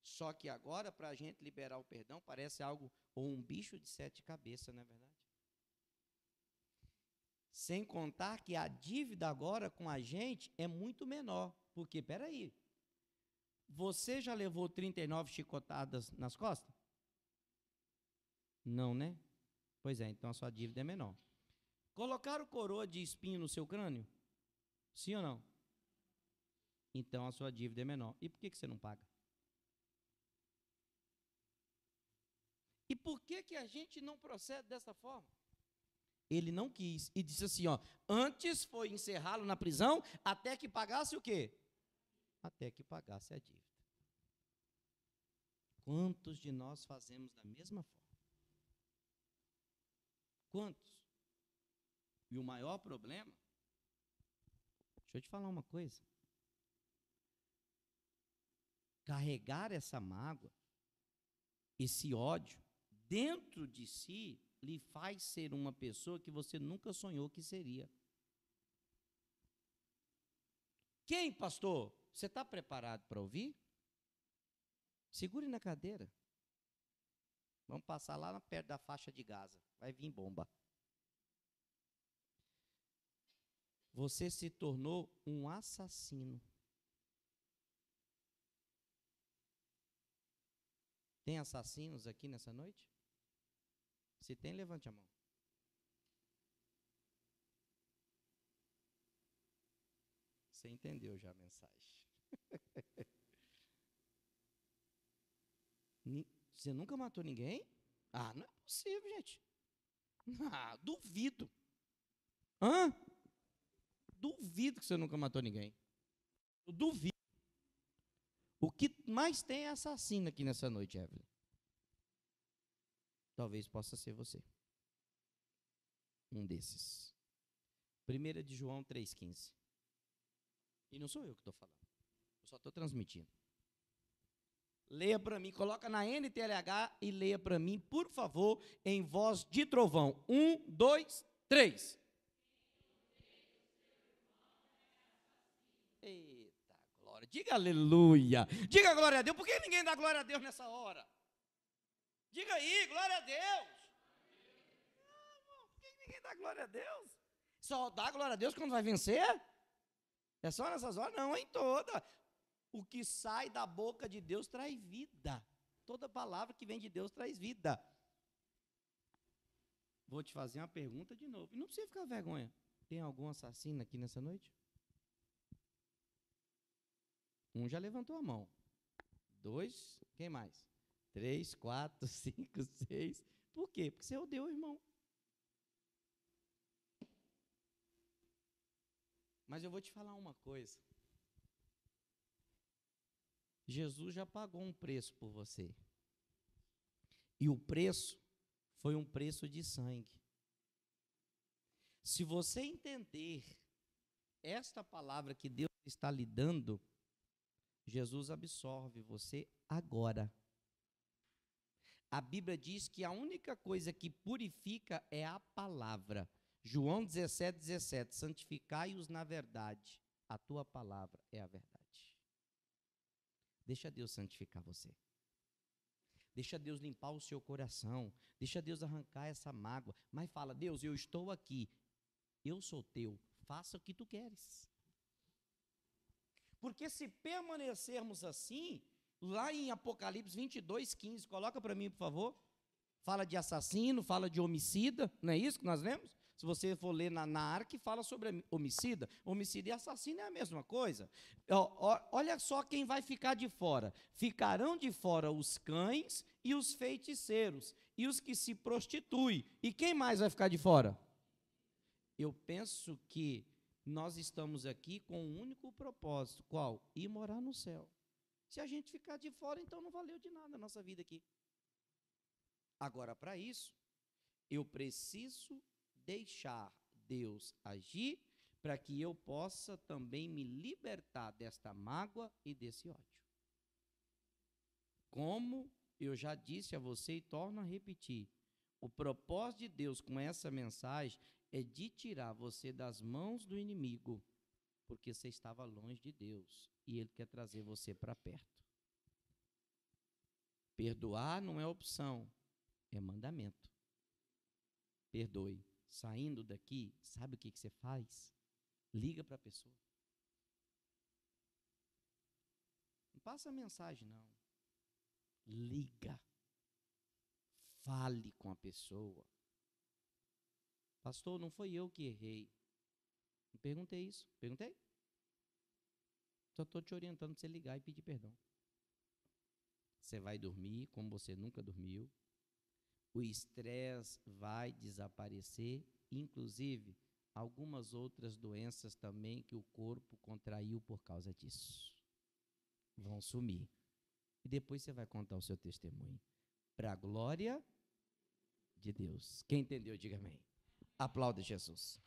Só que agora, para a gente liberar o perdão, parece algo, ou um bicho de 7 cabeças, não é verdade? Sem contar que a dívida agora com a gente é muito menor. Porque, peraí, você já levou 39 chicotadas nas costas? Não, né? Pois é, então a sua dívida é menor. Colocaram coroa de espinho no seu crânio? Sim ou não? Então a sua dívida é menor. E por que você não paga? E por que a gente não procede dessa forma? Ele não quis e disse assim, ó, antes foi encerrá-lo na prisão até que pagasse o quê? Até que pagasse a dívida. Quantos de nós fazemos da mesma forma? Quantos? E o maior problema, deixa eu te falar uma coisa, carregar essa mágoa, esse ódio, dentro de si, lhe faz ser uma pessoa que você nunca sonhou que seria. Quem, pastor? Você está preparado para ouvir? Segure na cadeira. Vamos passar lá perto da faixa de Gaza. Vai vir bomba. Você se tornou um assassino. Tem assassinos aqui nessa noite? Se tem, levante a mão. Você entendeu já a mensagem. Você nunca matou ninguém? Ah, não é possível, gente. Ah, duvido. Hã? Duvido que você nunca matou ninguém. Eu duvido. O que mais tem é assassino aqui nessa noite, Evelyn. Talvez possa ser você. Um desses. 1 de João 3,15. E não sou eu que estou falando. Eu só estou transmitindo. Leia para mim, coloca na NTLH e leia para mim, por favor, em voz de trovão. 1, 2, 3. Eita, glória. Diga aleluia. Diga glória a Deus. Por que ninguém dá glória a Deus nessa hora? Diga aí, glória a Deus. Por que ninguém dá glória a Deus? Só dá glória a Deus quando vai vencer? É só nessas horas? Não, é em toda. O que sai da boca de Deus traz vida. Toda palavra que vem de Deus traz vida. Vou te fazer uma pergunta de novo. E não precisa ficar vergonha. Tem algum assassino aqui nessa noite? Um já levantou a mão. 2, quem mais? 3, 4, 5, 6. Por quê? Porque você odeia o irmão. Mas eu vou te falar uma coisa. Jesus já pagou um preço por você. E o preço foi um preço de sangue. Se você entender esta palavra que Deus está lhe dando, Jesus absorve você agora. A Bíblia diz que a única coisa que purifica é a palavra. João 17:17, santificai-os na verdade. A tua palavra é a verdade. Deixa Deus santificar você. Deixa Deus limpar o seu coração. Deixa Deus arrancar essa mágoa. Mas fala, Deus, eu estou aqui. Eu sou teu. Faça o que tu queres. Porque se permanecermos assim, lá em Apocalipse 22:15, coloca para mim, por favor. Fala de assassino, fala de homicida. Não é isso que nós lemos? Se você for ler na Arca, fala sobre homicida. Homicida e assassino é a mesma coisa. Olha só quem vai ficar de fora. Ficarão de fora os cães e os feiticeiros, e os que se prostituem. E quem mais vai ficar de fora? Eu penso que nós estamos aqui com um único propósito. Qual? Ir morar no céu. Se a gente ficar de fora, então não valeu de nada a nossa vida aqui. Agora, para isso, eu preciso deixar Deus agir para que eu possa também me libertar desta mágoa e desse ódio. Como eu já disse a você e torno a repetir, o propósito de Deus com essa mensagem é de tirar você das mãos do inimigo, porque você estava longe de Deus e Ele quer trazer você para perto. Perdoar não é opção, é mandamento. Perdoe. Saindo daqui, sabe o que você faz? Liga para a pessoa. Não passa mensagem, não. Liga. Fale com a pessoa. Pastor, não foi eu que errei. Não perguntei isso. Perguntei? Só estou te orientando para você ligar e pedir perdão. Você vai dormir como você nunca dormiu. O estresse vai desaparecer, inclusive algumas outras doenças também que o corpo contraiu por causa disso. Vão sumir. E depois você vai contar o seu testemunho. Para a glória de Deus. Quem entendeu, diga amém. Aplauda Jesus.